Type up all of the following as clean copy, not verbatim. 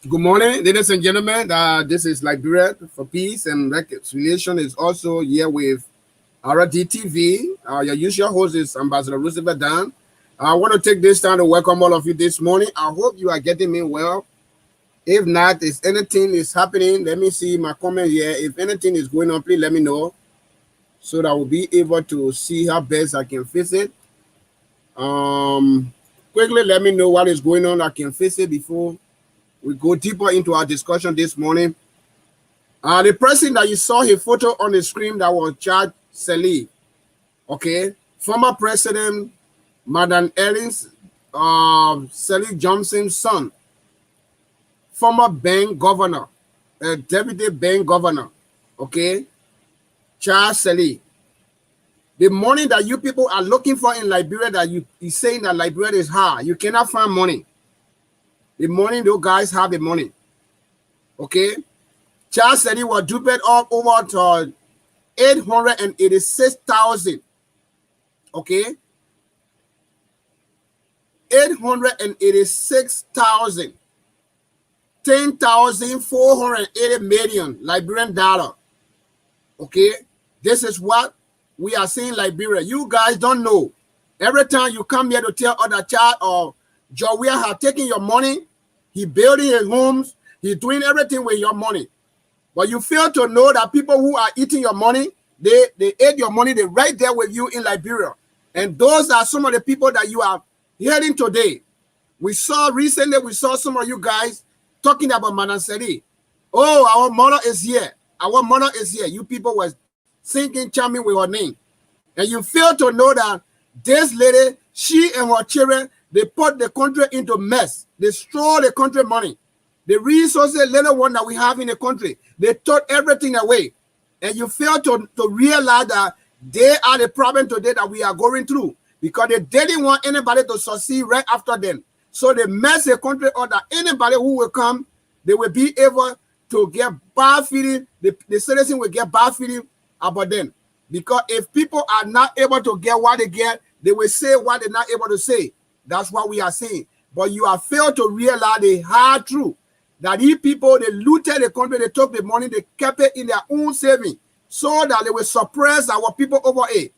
Good morning, ladies and gentlemen. This is Liberia for Peace and Reconciliation is also here with RDTV. Your usual host is Ambassador Roosevelt Dan. I want to take this time to welcome all of you this morning. I hope you are getting me well. If not, if anything is happening, let me see my comment here. If anything is going on, please let me know so that I will be able to see how best I can fix it. Quickly, let me know what is going on. I can fix it before we go deeper into our discussion this morning. The person that you saw his photo on the screen, that was Charles Sirleaf, okay? Former President Madam Ellen Sirleaf Johnson's son, former bank governor, deputy bank governor, okay? Charles Sirleaf. The money that you people are looking for in Liberia, that you saying that Liberia is hard, you cannot find money. The money, those guys have the money. Okay? Charles said he was duped up over to 886,000. Okay? 886,000. 10,480 million Liberian dollar. Okay? This is what we are seeing in Liberia. You guys don't know. Every time you come here to tell other child or Jawia have taken your money, he building his homes, he's doing everything with your money. But you fail to know that people who are eating your money, they ate your money, they're right there with you in Liberia. And those are some of the people that you are hearing today. Recently, we saw some of you guys talking about Manaseri. Oh, our mother is here. Our mother is here. You people were singing, charming with her name. And you fail to know that this lady, she and her children, they put the country into mess. They stole the country money. The resources, little one that we have in the country, they took everything away. And you fail to realize that they are the problem today that we are going through, because they didn't want anybody to succeed right after them. So they mess the country up that anybody who will come, they will be able to get bad feeling. The citizen will get bad feeling about them. Because if people are not able to get what they get, they will say what they're not able to say. That's what we are saying. But you have failed to realize the hard truth that these people, they looted the country, they took the money, they kept it in their own saving so that they will suppress our people over it.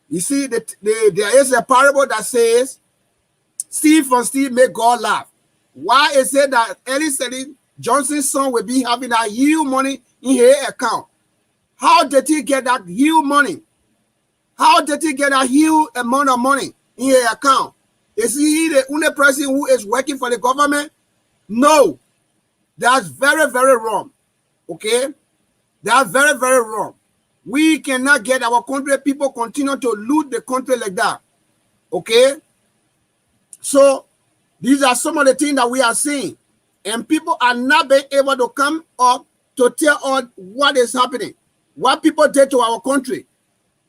You see, there is a parable that says, Steve from Steve make God laugh. Why is it that Ellen Johnson's son will be having that huge money in his account? How did he get that huge money? How did he get a huge amount of money in his account? Is he the only person who is working for the government? No. That's very, very wrong. Okay? That's very, very wrong. We cannot get our country, people continue to loot the country like that. Okay? So these are some of the things that we are seeing. And people are not being able to come up to tell us what is happening, what people did to our country.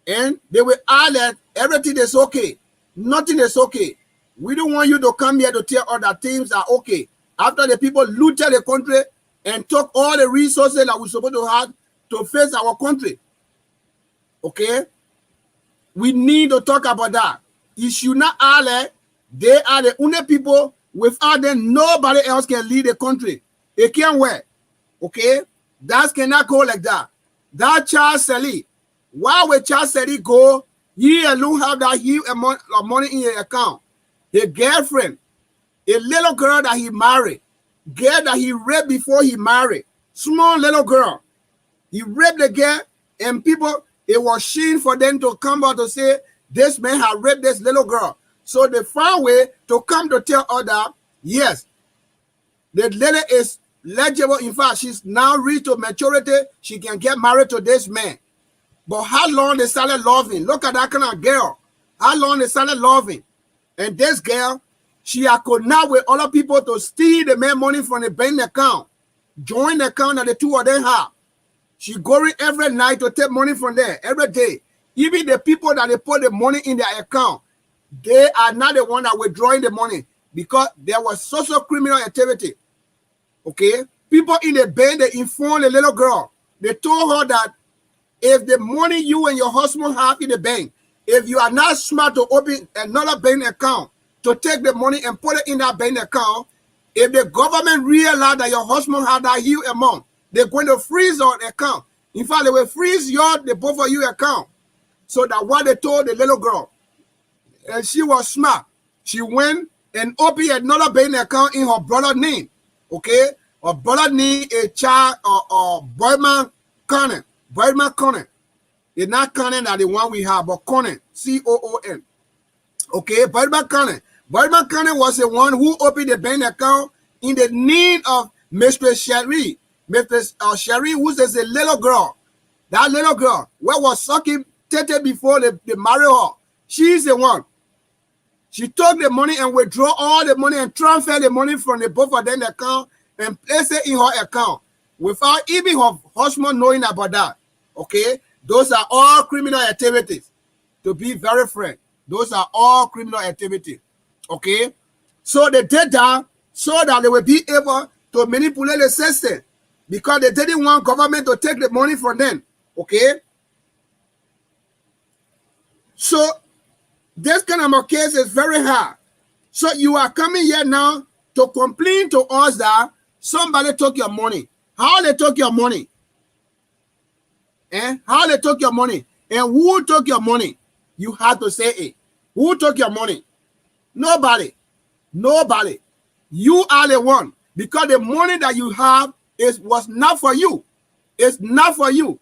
And they will add that everything is okay. Nothing is okay. We don't want you to come here to tell us that things are okay. After the people looted the country and took all the resources that we're supposed to have to face our country. Okay? We need to talk about that. It should not add. They are the only people. Without them, nobody else can lead the country. It can't work. Okay? That cannot go like that. That child Sirleaf, why would child Sirleaf go? He alone have that huge amount of money in his account. His girlfriend, a little girl that he married, girl that he raped before he married, small little girl. He raped the girl, and people, it was shame for them to come out to say, this man had raped this little girl. So they found a way to come to tell her that, yes, the lady is legible. In fact, she's now reached to maturity. She can get married to this man. But how long they started loving? Look at that kind of girl. How long they started loving? And this girl, she had connected with other people to steal the man money from the bank account. Join the account that the two of them have. She going every night to take money from there, every day. Even the people that they put the money in their account, they are not the one that withdrawing the money because there was social criminal activity. Okay? People in the bank, they informed the little girl. They told her that if the money you and your husband have in the bank, if you are not smart to open another bank account to take the money and put it in that bank account, if the government realize that your husband had that huge amount, they're going to freeze your account. In fact, they will freeze the both of you account. So that what they told the little girl. And she was smart. She went and opened another bank account in her brother's name. Okay? Her brother name is child or Boyman Conan. Boyman Conan. It's not Conan that the one we have, but Conan. C-O-O-N. Okay? Boyman Conan. Boyman Conan was the one who opened the bank account in the name of Mistress Sherry. Mistress Sherry, who is a little girl. That little girl, what was sucking Tete before they marry her. She's the one. She took the money and withdraw all the money and transfer the money from the both of them account and place it in her account without even her husband knowing about that. Okay? Those are all criminal activities. To be very frank, those are all criminal activities. Okay? So they did that so that they will be able to manipulate the system because they didn't want government to take the money from them. Okay? So this kind of a case is very hard. So you are coming here now to complain to us that somebody took your money. How they took your money? How they took your money? And who took your money? You have to say it. Who took your money? Nobody. Nobody. You are the one. Because the money that you have was not for you. It's not for you.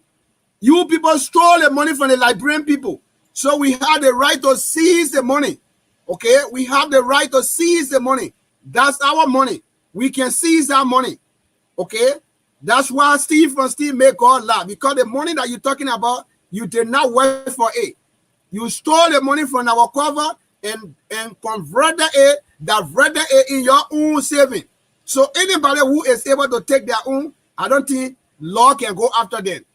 You people stole the money from the Liberian people. So we have the right to seize the money. Okay? We have the right to seize the money. That's our money. We can seize that money. Okay? That's why Steve make God laugh. Because the money that you're talking about, you did not work for it. You stole the money from our cover and diverted it in your own saving. So anybody who is able to take their own, I don't think law can go after them.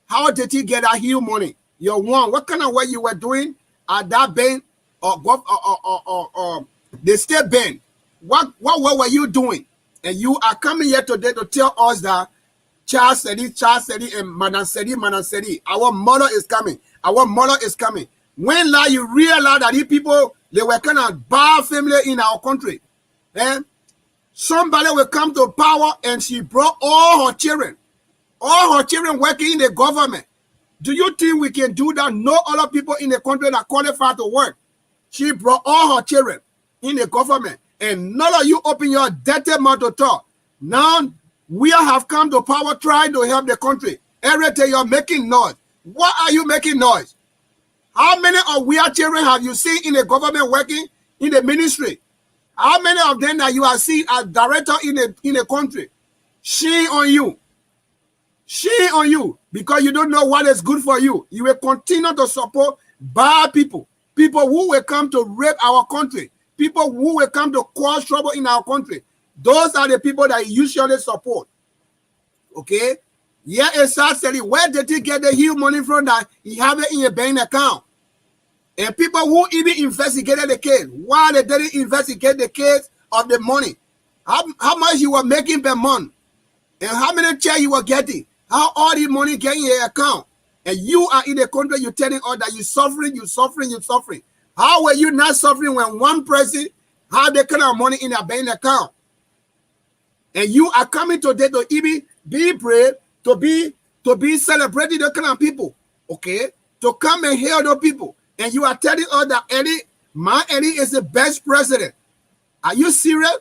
How did he get that huge money? You're one. What kind of work you were doing at that bank or the state bank? What were you doing? And you are coming here today to tell us that Charles Sirleaf, and Madam Sirleaf, our mother is coming. Our mother is coming. When like you realize that these people, they were kind of bad family in our country. And somebody will come to power and she brought all her children working in the government. Do you think we can do that? No other people in the country that qualify to work. She brought all her children in the government. And none of you open your dirty mouth to talk. Now, we have come to power trying to help the country. Every day you're making noise. What are you making noise? How many of we children have you seen in the government working in the ministry? How many of them that you have seen as director in the country? Shame on you. Shame on you. Because you don't know what is good for you. You will continue to support bad people. people who will come to rape our country, people who will come to cause trouble in our country. Those are the people that he usually support. Okay? Yeah, exactly. Where did he get the huge money from that he have it in a bank account? And people who even investigated the case, why they didn't investigate the case of the money? How much you were making per month? And how many checks you were getting? How all the money get in your account? And you are in the country, you're telling us that you're suffering, you're suffering, you're suffering. How were you not suffering when one person had that kind of money in their bank account? And you are coming today to even be brave, to be celebrating the kind of people, okay? To come and hear those people. And you are telling us that Eddie is the best president. Are you serious?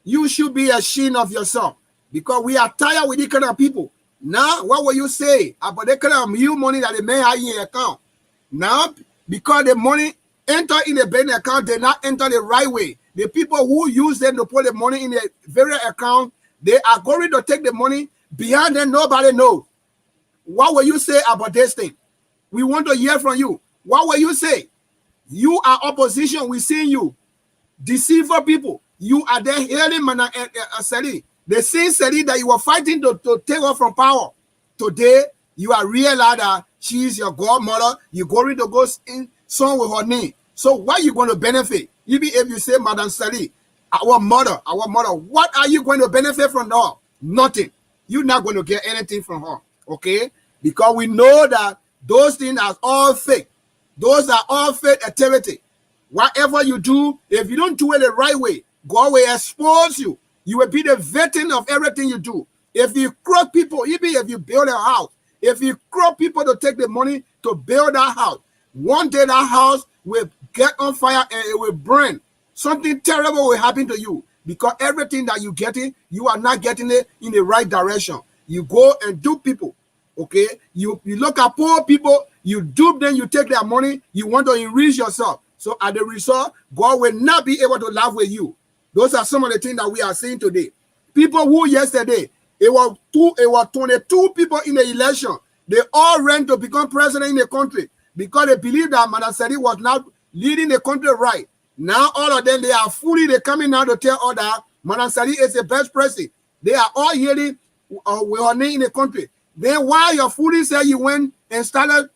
You should be ashamed of yourself, because we are tired with these kind of people. Now, what will you say about the kind of new money that the man have in your account? Now, because the money enter in the bank account, they not enter the right way. The people who use them to put the money in the very account, they are going to take the money behind them. Nobody knows. What will you say about this thing? We want to hear from you. What will you say? You are opposition. We see you. Deceiver people. You are there hearing Sirleaf. The same Sirleaf that you were fighting to take her from power. Today, you are realizing that she is your godmother. You're going to go in song with her name. So what are you going to benefit? Even if you say, Madam Sirleaf, our mother, what are you going to benefit from her? Nothing. You're not going to get anything from her. Okay? Because we know that those things are all fake. Those are all fake activity. Whatever you do, if you don't do it the right way, God will expose you. You will be the victim of everything you do. If you crook people, even if you build a house, if you crook people to take the money to build that house, one day that house will get on fire and it will burn. Something terrible will happen to you, because everything that you're getting, you are not getting it in the right direction. You go and dupe people. Okay? You look at poor people, you dupe them, you take their money, you want to enrich yourself. So at the result, God will not be able to laugh with you. Those are some of the things that we are seeing today. People who yesterday, it was 22 people in the election. They all ran to become president in the country because they believed that Madam Sirleaf was not leading the country right. Now all of them, they are fully, they're coming out to tell all that Madam Sirleaf is the best president. They are all hearing with her name in the country. Then while your fully said you went and started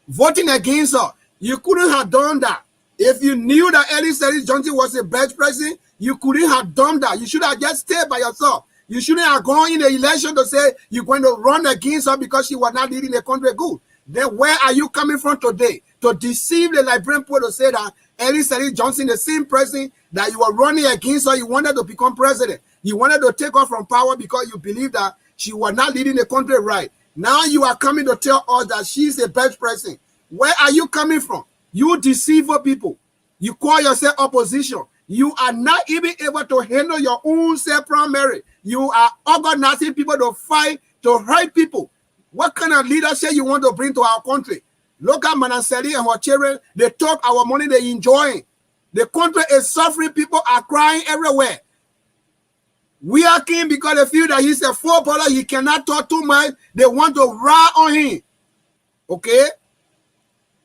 voting against her, you couldn't have done that. If you knew that Sirleaf Johnson was the best president, you couldn't have done that. You should have just stayed by yourself. You shouldn't have gone in the election to say you're going to run against her because she was not leading the country good. Then where are you coming from today to deceive the Liberian people to say that Sirleaf Johnson, the same president that you were running against her, you wanted to become president. You wanted to take her from power because you believe that she was not leading the country right. Now you are coming to tell us that she's the best president. Where are you coming from? You deceiver people. You call yourself opposition. You are not even able to handle your own self-primary. You are organizing people to fight, to hurt people. What kind of leadership you want to bring to our country? Look at Madam Sirleaf and her children. They talk our money, they enjoying. The country is suffering. People are crying everywhere. We are king because they feel that he's a footballer. He cannot talk too much. They want to ride on him. Okay?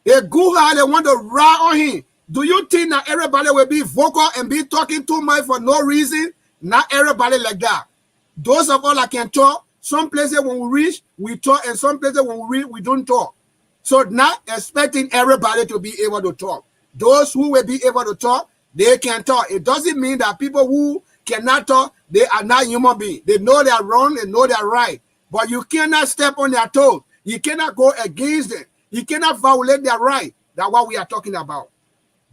A good guy, they want to ride on him. Do you think that everybody will be vocal and be talking too much for no reason? Not everybody like that. Those of us that can talk, some places when we reach, we talk, and some places when we reach, we don't talk. So not expecting everybody to be able to talk. Those who will be able to talk, they can talk. It doesn't mean that people who cannot talk, they are not human beings. They know they are wrong, they know they are right. But you cannot step on their toes. You cannot go against them. You cannot violate their right. That's what we are talking about.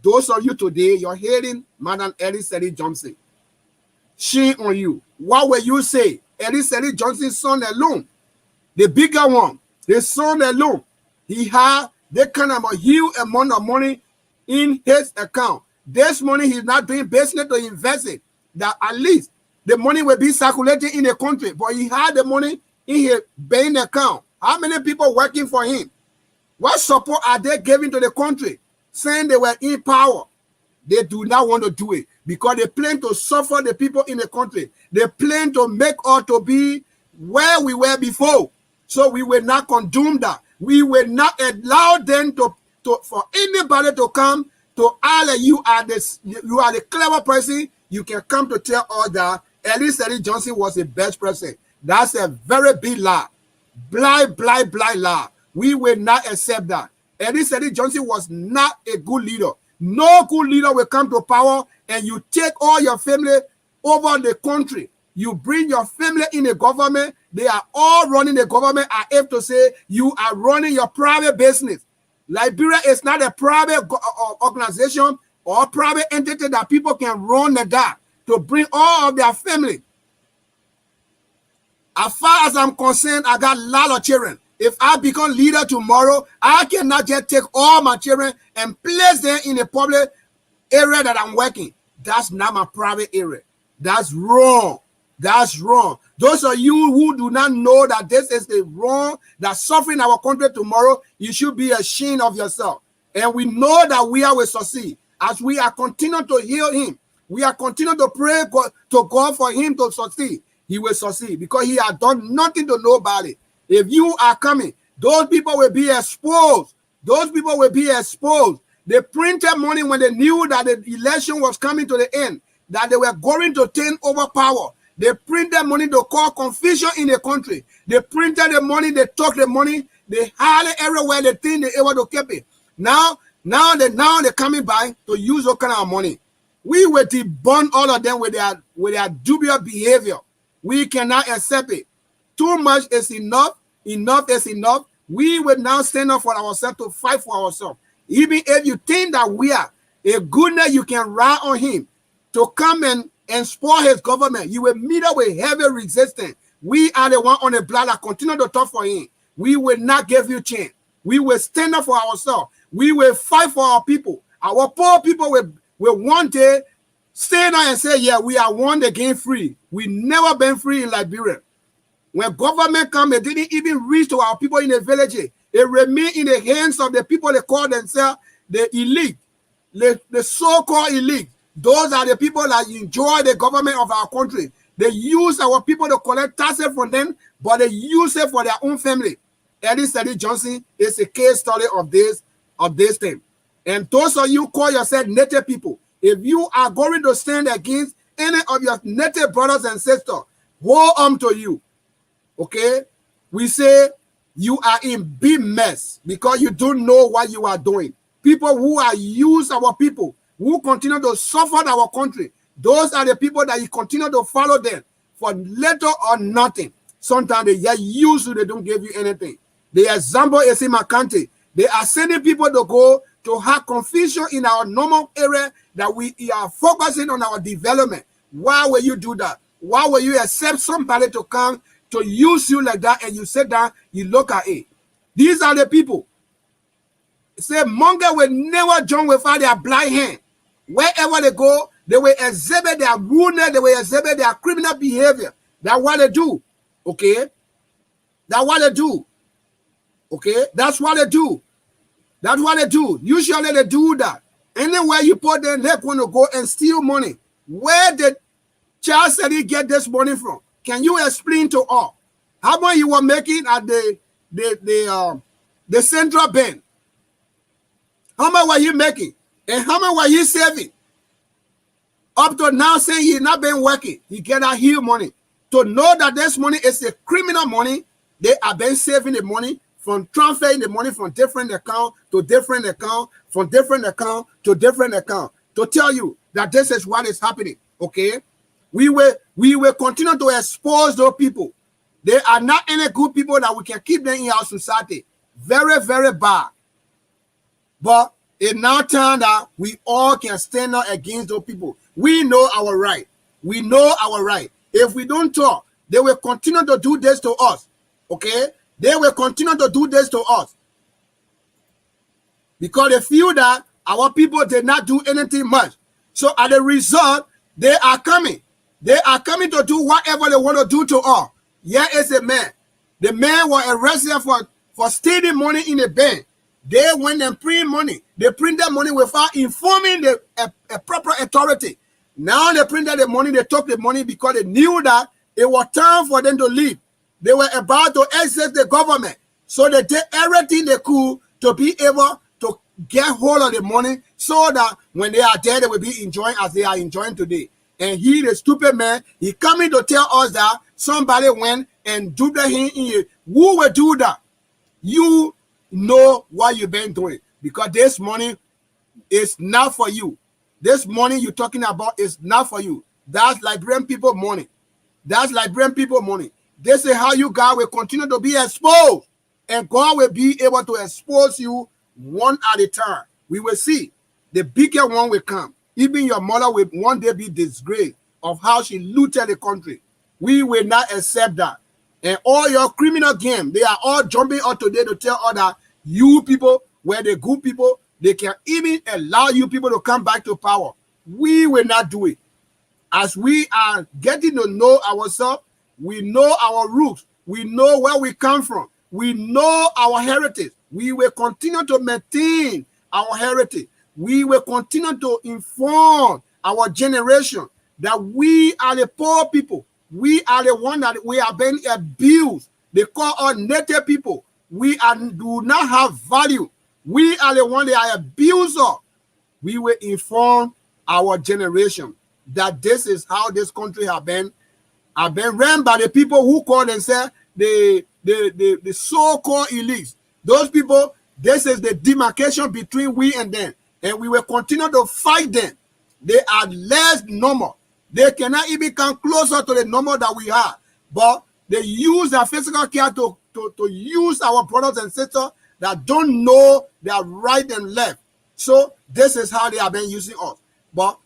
Those of you today, you're hearing Madam Sirleaf Johnson. Shame on you. What will you say? Sirleaf Johnson's son alone, the bigger one, his son alone, he had that kind of a huge amount of money in his account. This money he's not doing business to invest it. That at least the money will be circulating in the country. But he had the money in his bank account. How many people working for him? What support are they giving to the country? Saying they were in power. They do not want to do it because they plan to suffer the people in the country. They plan to make us to be where we were before. So we will not condone that. We will not allow them for anybody to come to all you are the clever person. You can come to tell us that Sirleaf Johnson was the best person. That's a very big lie. Blind lie. We will not accept that. Sirleaf Johnson was not a good leader. No good leader will come to power and you take all your family over the country. You bring your family in the government. They are all running the government. I have to say you are running your private business. Liberia is not a private organization or private entity that people can run that to bring all of their family. As far as I'm concerned, I got a lot of children. If I become leader tomorrow, I cannot just take all my children and place them in a public area that I'm working. That's not my private area. That's wrong. That's wrong. Those of you who do not know that this is the wrong that's suffering our country tomorrow, you should be ashamed of yourself. And we know that we will succeed. As we are continuing to heal him, we are continuing to pray to God for him to succeed. He will succeed because he has done nothing to nobody. If you are coming, those people will be exposed. Those people will be exposed. They printed money when they knew that the election was coming to the end, that they were going to take over power. They printed money to cause confusion in the country. They printed the money, they took the money, they hide it everywhere, they think they able to keep it. Now they're coming by to use those kind of money. We will debunk all of them with their dubious behavior. We cannot accept it. Too much is enough. Enough is enough. We will now stand up for ourselves to fight for ourselves. Even if you think that we are a goodness, you can ride on him to come and spoil his government. You will meet up with heavy resistance. We are the one on the block that continue to talk for him. We will not give you chance. We will stand up for ourselves. We will fight for our people. Our poor people will one day stand up and say, yeah, we are one again free. We never been free in Liberia. When government come, it didn't even reach to our people in the village. It remained in the hands of the people they call themselves the elite, the so-called elite. Those are the people that enjoy the government of our country. They use our people to collect taxes from them, but they use it for their own family. Sirleaf Johnson is a case study of this thing. And those of you call yourself native people, if you are going to stand against any of your native brothers and sisters, hold on to you. Okay? We say you are in big mess because you don't know what you are doing. People who are use our people, who continue to suffer our country, those are the people that you continue to follow them for little or nothing. Sometimes they just use you, they don't give you anything. The example is in my country. They are sending people to go to have confusion in our normal area that we are focusing on our development. Why will you do that? Why will you accept somebody to come to use you like that and you sit down, you look at it? These are the people. Say, monger will never join without their blind hand. Wherever they go, they will exhibit their rudeness, they will exhibit their criminal behavior. That's what they do. Okay? That's what they do. Okay? That's what they do. That's what they do. Usually they do that. Anywhere you put them, they're going to go and steal money. Where did Charles Sirleaf get this money from? Can you explain to all? How much you were making at the central bank? How much were you making? And how much were you saving? Up to now saying he's not been working. He get that huge money. To know that this money is a criminal money, they have been saving the money from transferring the money from different account to different account, from different account to different account, to tell you that this is what is happening. Okay? We will continue to expose those people. They are not any good people that we can keep them in our society. Very, very bad. But it's now time that we all can stand up against those people. We know our right. We know our right. If we don't talk, they will continue to do this to us. Okay? They will continue to do this to us. Because they feel that our people did not do anything much. So as a result, they are coming. They are coming to do whatever they want to do to us. Here is a man. The man was arrested for stealing money in a bank. They went and print money. They printed money without informing a proper authority. Now they printed the money, they took the money because they knew that it was time for them to leave. They were about to exit the government. So they did everything they could to be able to get hold of the money so that when they are there, they will be enjoying as they are enjoying today. And he, the stupid man, he coming to tell us that somebody went and duped him in here. Who will do that? You know what you've been doing, because this money is not for you. This money you're talking about is not for you. That's Liberian people money. That's Liberian people money. This is how you guys will continue to be exposed. And God will be able to expose you one at a time. We will see. The bigger one will come. Even your mother will one day be disgraced of how she looted the country. We will not accept that. And all your criminal game, they are all jumping out today to tell other you people were the good people. They can even allow you people to come back to power. We will not do it. As we are getting to know ourselves, we know our roots. We know where we come from. We know our heritage. We will continue to maintain our heritage. We will continue to inform our generation that we are the poor people. We are the one that we are being abused. They call us native people. We do not have value. We are the one that are abused of. We will inform our generation that this is how this country have been ran by the people who call themselves the so-called elites. Those people, this is the demarcation between we and them. And we will continue to fight them. They are less normal. They cannot even come closer to the number that we have. But they use their physical care to use our brothers and sisters that don't know their right and left. So this is how they have been using us. But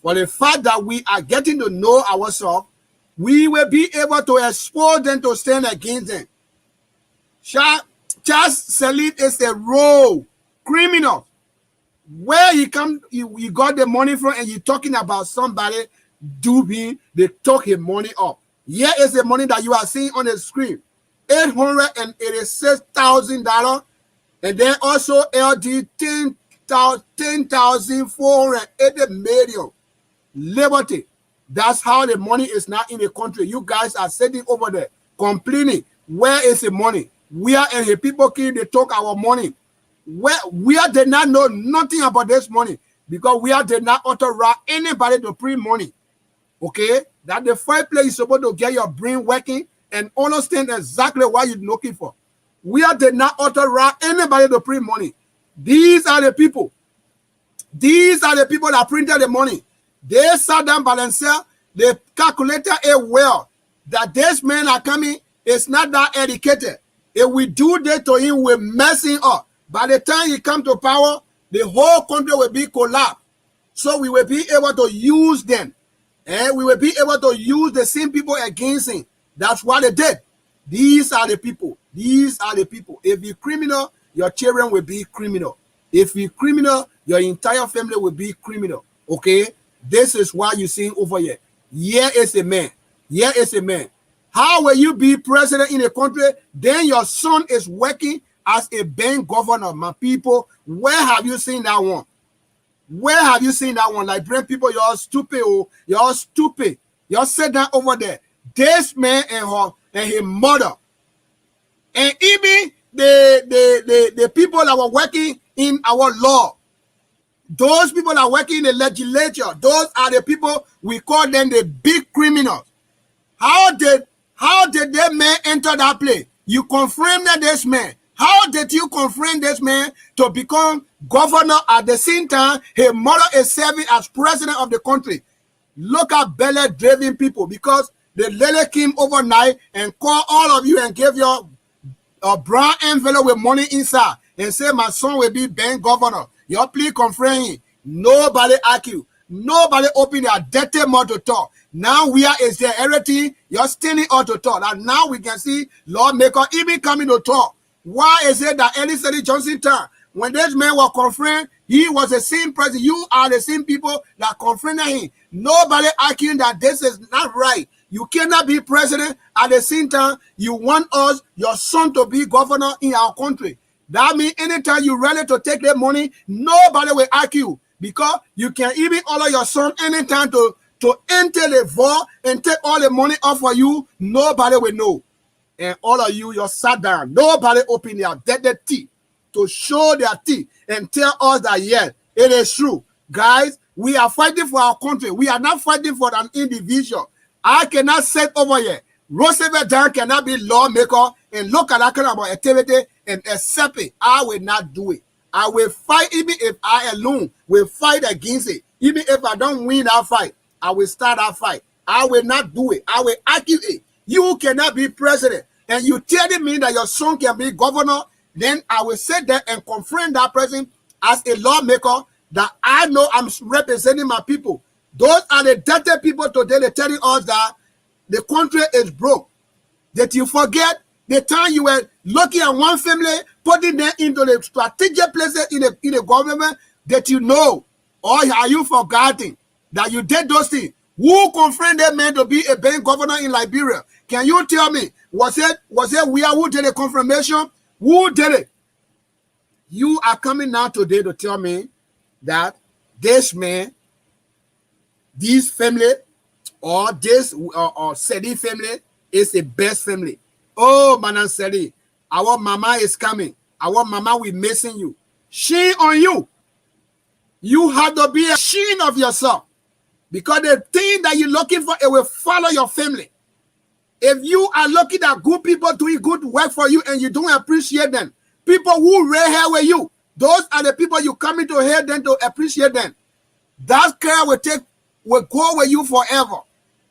for the fact that we are getting to know ourselves, we will be able to expose them to stand against them. Charles Sirleaf is a rogue criminal. Where he got the money from, and you're talking about somebody duping, they took his money up. Here is the money that you are seeing on the screen. $886,000, and then also LD 10,480 million. Liberty. That's how the money is not in the country. You guys are sitting over there complaining. Where is the money? Where is the people came, they took our money? We did not know nothing about this money, because we did not authorize anybody to print money. Okay? That's the first place you're supposed to get your brain working and understand exactly what you're looking for. We did not authorize anybody to print money. These are the people. These are the people that printed the money. They sat down by themselves. They calculated it well that this man are coming is not that educated. If we do this to him, we're messing up. By the time he come to power, the whole country will be collapsed. So we will be able to use them. And we will be able to use the same people against him. That's what they did. These are the people. These are the people. If you're criminal, your children will be criminal. If you're criminal, your entire family will be criminal. Okay? This is what you're seeing over here. Here is a man. Here is a man. How will you be president in a country? Then your son is working as a bank governor. My people, where have you seen that one? Where have you seen that one? Liberian people, you're stupid. Oh, you're stupid. You're sit down over there. This man and his mother, and even the people that were working in our law, those people that are working in the legislature, those are the people we call them the big criminals. How did that man enter that place? You confirmed this man. How did you confirm this man to become governor at the same time his mother is serving as president of the country? Look at belly-driven people, because the lady came overnight and called all of you and gave you a brown envelope with money inside and said, my son will be bank governor. Your plea confirm him. Nobody ask you. Nobody open their dirty mouth to talk. Now is there everything? You're standing out to talk. And now we can see lawmaker even coming to talk. Why is it that Ellie Johnson time, when this man was confirmed, he was the same person? You are the same people that confronted him. Nobody arguing that this is not right. You cannot be president at the same time you want us, your son, to be governor in our country. That means anytime you're ready to take their money, nobody will argue, because you can even order your son anytime to enter the vault and take all the money off for you. Nobody will know. And all of you, you sat down. Nobody opened their dead teeth to show their teeth and tell us that, yes, it is true. Guys, we are fighting for our country. We are not fighting for an individual. I cannot sit over here. Roosevelt John cannot be lawmaker and look at that kind of activity and accept it. I will not do it. I will fight even if I alone will fight against it. Even if I don't win that fight, I will start that fight. I will not do it. I will argue it. You cannot be president. And you telling me that your son can be governor, then I will sit there and confront that person as a lawmaker that I know I'm representing my people. Those are the dirty people today. They're telling us that the country is broke. Did you forget the time you were looking at one family, putting them into the strategic places in the government that you know? Or are you forgetting that you did those things? Who confirmed that man to be a bank governor in Liberia? Can you tell me? Was it we are who did the confirmation? Who did it? You are coming now today to tell me that this man, this family, or this or Sirleaf family is the best family. Oh, Manan Sirleaf, our mama is coming. Our mama will missing you. Shame on you. You have to be ashamed of yourself. Because the thing that you're looking for, it will follow your family. If you are looking at good people doing good work for you and you don't appreciate them, people who raise hell with you, those are the people you coming to hear them to appreciate them. That care will go with you forever.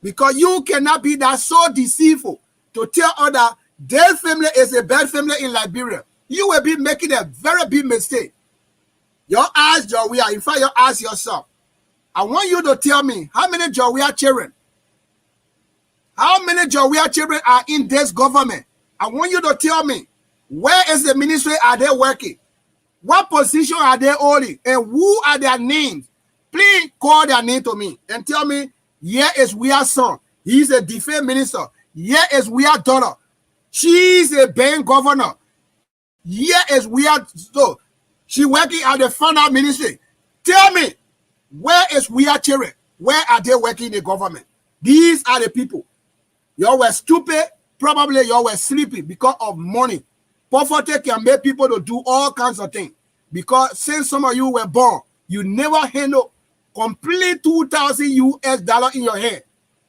Because you cannot be that so deceitful to tell others their family is a bad family in Liberia. You will be making a very big mistake. Your ask Jawia, in fact, you ask yourself, I want you to tell me how many Jawia children, how many Jawia children are in this government? I want you to tell me, where is the ministry are they working? What position are they holding? And who are their names? Please call their name to me and tell me, here is Wia's son. He's a defense minister. Here is Wia's daughter. She's a bank governor. Here is Wia's so she working at the federal ministry. Tell me, where is Wia children? Where are they working in the government? These are the people. Y'all were stupid. Probably y'all were sleeping because of money. Poverty can make people to do all kinds of things. Because since some of you were born, you never handle complete 2,000 US dollars in your hand.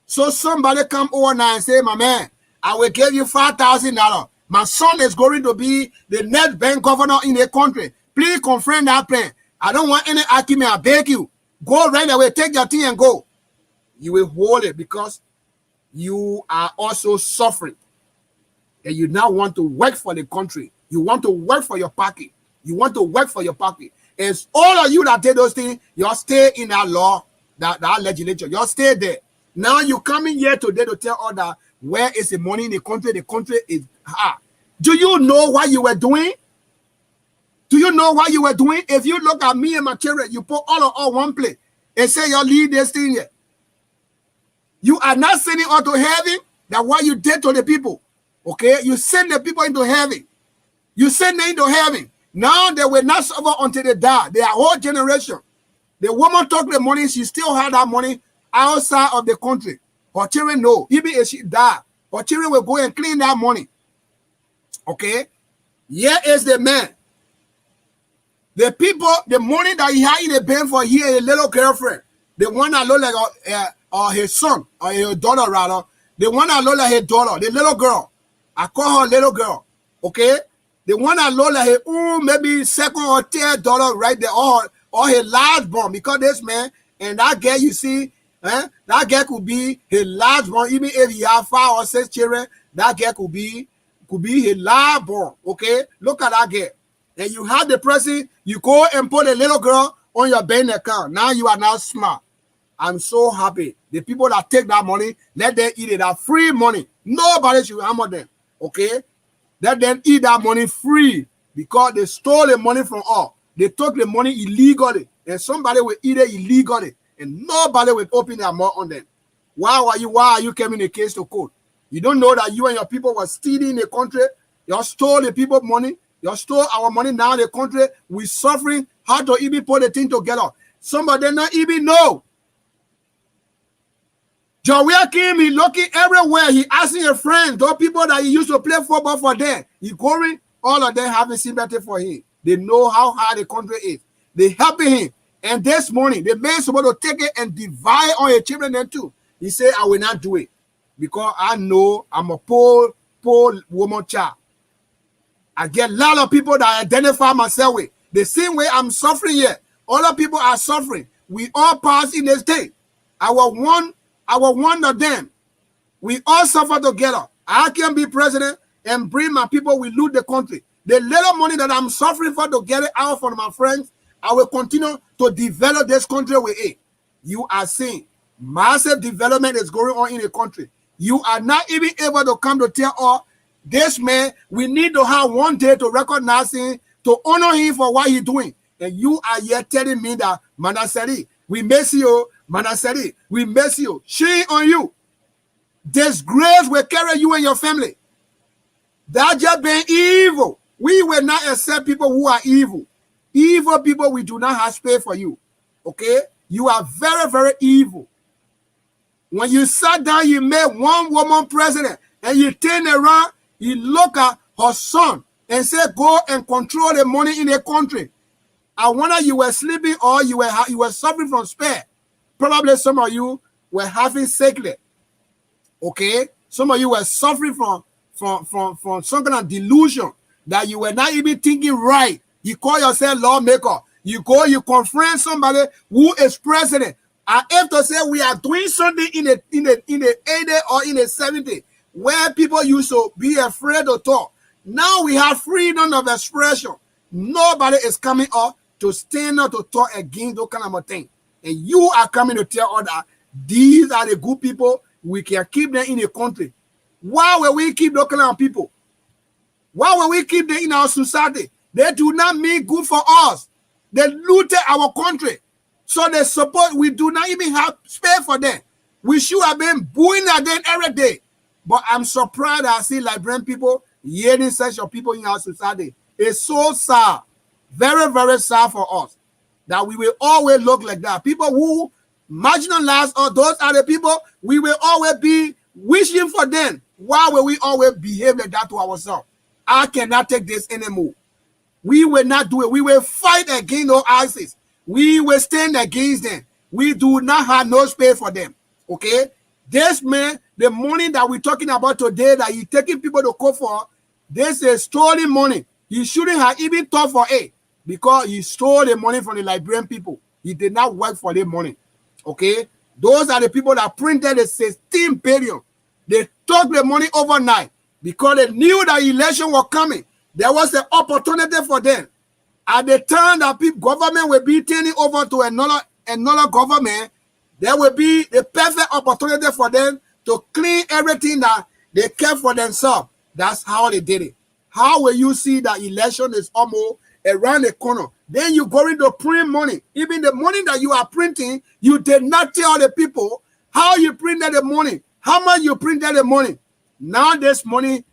So somebody come over now and say, my man, I will give you $5,000. My son is going to be the next bank governor in the country. Please confirm that plan. I don't want any argument. I beg you. Go right away. Take your thing and go. You will hold it because you are also suffering. And you now want to work for the country. You want to work for your pocket. You want to work for your pocket. And all of you that did those things, y'all stay in that law, that legislature. Y'all stay there. Now you coming here today to tell others where is the money in the country? The country is hard. Do you know what you were doing? Do you know what you were doing? If you look at me and my children, you put all one place and say y'all leave this thing here. You are not sending us to heaven. That's what you did to the people. Okay? You send the people into heaven. You send them into heaven. Now they will not suffer until they die. They are whole generation. The woman took the money. She still had that money outside of the country. Her children know. Even if she died, her children will go and clean that money. Okay? Here is the man. The people, the money that he had in the bank for here, a little girlfriend, the one that look like his son, or his daughter rather, the one that look like his daughter, the little girl. I call her little girl. Okay? The one that look like his maybe second or third daughter right there, or his last born, because this man and that girl you see, that girl could be his last born, even if he have 5 or 6 children, that girl could be his last born. Okay? Look at that girl. And you have the person, you go and put a little girl on your bank account. Now you are now smart. I'm so happy. The people that take that money, let them eat it. That free money. Nobody should hammer them. Okay? Let them eat that money free because they stole the money from us. They took the money illegally. And somebody will eat it illegally. And nobody will open their mouth on them. Why are you coming a case to court? You don't know that you and your people were stealing the country. You stole the people's money. You stole our money. Now the country, we suffering. How to even put the thing together? Some of them not even know. Joaquin, he looking everywhere. He asking a friend, those people that he used to play football for them. He going, all of them having sympathy for him. They know how hard the country is. They helping him. And this morning, the man supposed to take it and divide on his children then too. He said, I will not do it. Because I know I'm a poor woman child. I get a lot of people that I identify myself with. The same way I'm suffering here. Other people are suffering. We all pass in this day. I was one of them. We all suffer together. I can be president and bring my people, we lose the country. The little money that I'm suffering for to get it out from my friends, I will continue to develop this country with it. You are seeing massive development is going on in the country. You are not even able to come to tell us, this man, we need to have one day to recognize him, to honor him for what he's doing. And you are here telling me that, Manaseri, we miss you, Manaseri, we miss you. Shame on you. Disgrace will carry you and your family. That just being evil. We will not accept people who are evil. Evil people, we do not have space for you. Okay? You are very, very evil. When you sat down, you made one woman president, and you turn around, you look at her son and say, go and control the money in the country. I wonder you were sleeping or you were suffering from spare. Probably some of you were having sickness. Okay? Some of you were suffering from some kind of delusion that you were not even thinking right. You call yourself lawmaker. You go, you confront somebody who is president. I have to say we are doing something in the 80s or in the 70s where people used to be afraid to talk. Now we have freedom of expression. Nobody is coming up to stand up to talk against those kind of thing. And you are coming to tell us that these are the good people. We can keep them in the country. Why will we keep those kind of people? Why will we keep them in our society? They do not mean good for us. They looted our country. So they support, we do not even have space for them. We should have been booing at them every day. But I'm surprised that I see Liberian people hearing such of people in our society. It's so sad. Very, very sad for us that we will always look like that. People who marginalize us, those are the people we will always be wishing for them. Why will we always behave like that to ourselves? I cannot take this anymore. We will not do it. We will fight against those ISIS. We will stand against them. We do not have no space for them. Okay? This man, the money that we're talking about today that he's taking people to court for, this is stolen money. He shouldn't have even thought for it because he stole the money from the Liberian people. He did not work for the money. Okay? Those are the people that printed the 16 billion. They took the money overnight because they knew that election was coming. There was an opportunity for them. At the time that government will be turning over to another government, there will be the perfect opportunity for them to clean everything that they kept for themselves. That's how they did it. How will you see that election is almost around the corner? Then you go into print money. Even the money that you are printing, you did not tell the people how you printed the money, how much you printed the money. Now this money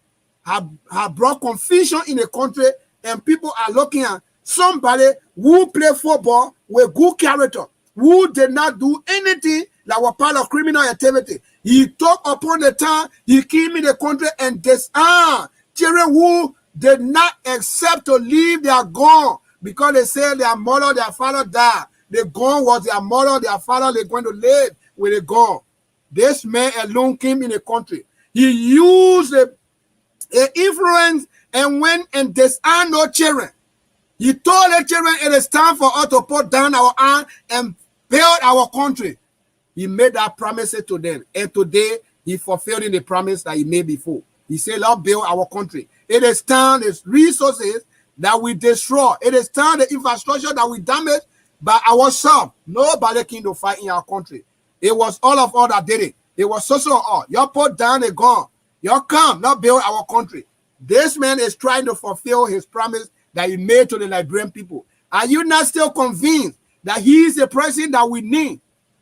have brought confusion in the country, and people are looking at somebody who play football with good character, who did not do anything that was part of criminal activity. He took upon the time, he came in the country and disarmed children who did not accept to leave their gun because they said their mother, their father died. The gun was their mother, their father, they're going to live with a gun. This man alone came in the country. He used the influence and went and disarmed no children. He told the children it is time for us to put down our arms and build our country. He made that promise to them. And today, he fulfilled the promise that he made before. He said, Lord, build our country. It is time, the resources that we destroy. It is time, the infrastructure that we damage by ourselves. Nobody came to fight in our country. It was all of us that did it. It was so all. You put down the gun. You come, not build our country. This man is trying to fulfill his promise that he made to the Liberian people. Are you not still convinced that he is the president that we need?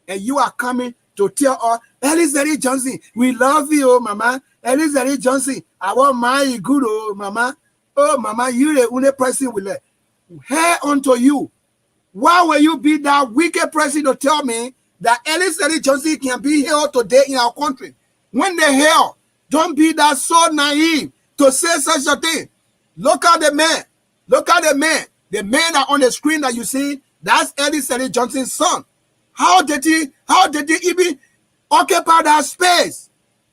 And you are coming to tell us, Elizabeth Johnson, we love you, oh, mama. Elizabeth Johnson, I want my good, oh, mama. Oh, mama, you the only person we let. Hair unto you. Why will you be that wicked person to tell me that Ellie Johnson can be here today in our country. When they hear, don't be that so naive to say such a thing. Look at the man. Look at the man. The man that on the screen that you see, that's Ellie Johnson's son. How did he even occupy that space?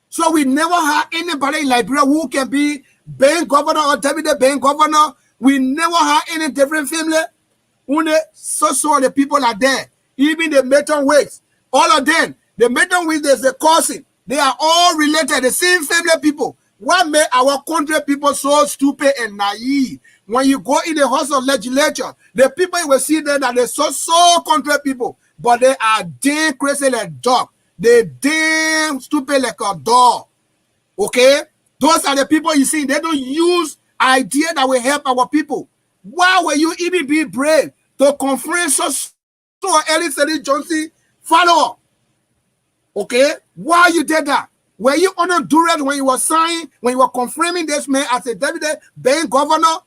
So we never had anybody in Liberia who can be bank governor or deputy bank governor. We never had any different family. Only so the people are there. Even the Merton Wakes, all of them. The Merton Wakes, there's a cousin. They are all related, the same family people. What made our country people so stupid and naive? When you go in the house of legislature, the people you will see there that they're so country people, but they are damn crazy like dog. They damn stupid like a dog. Okay? Those are the people you see. They don't use idea that will help our people. Why will you even be brave to confront so Ellie Johnson follower? Okay? Why you did that? Were you on a duress when you were signing, when you were confirming this man as a deputy bank governor?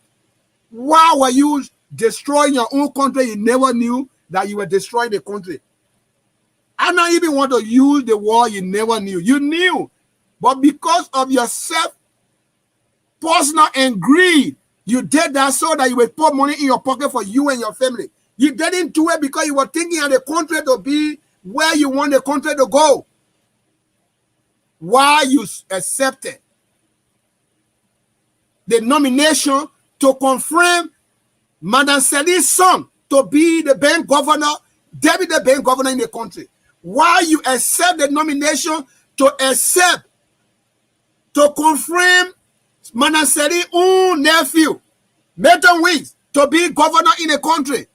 Why were you destroying your own country? You never knew that you were destroying the country. I don't even want to use the word you never knew. You knew. But because of yourself, personal and greed, you did that so that you would put money in your pocket for you and your family. You didn't do it because you were thinking of the country to be where you want the country to go. Why you accepted the nomination to confirm Madam Sirleaf's son to be the bank governor, deputy bank governor in the country. Why you accept the nomination to confirm Madam Sirleaf's own nephew, Merton Wakes, to be governor in the country.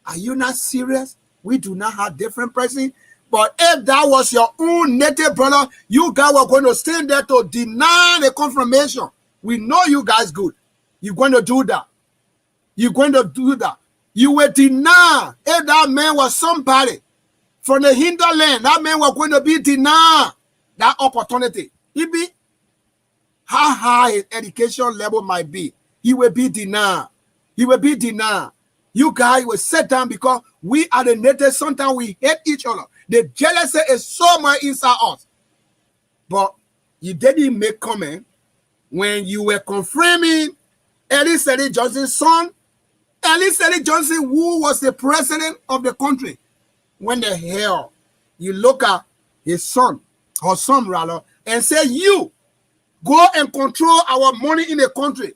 Are you not serious? We do not have different presidents. But if that was your own native brother, you guys were going to stand there to deny the confirmation. We know you guys good. You're going to do that. You're going to do that. You will deny if that man was somebody from the hinterland. That man was going to be denied that opportunity. Even how high his education level might be, he will be denied. He will be denied. You guys will sit down because we are the natives. Sometimes we hate each other. The jealousy is so much inside us. But you didn't make comment when you were confirming Ellie Johnson's son. Ellie Johnson, who was the president of the country. When the hell you look at his son, her son rather, and say, you go and control our money in the country.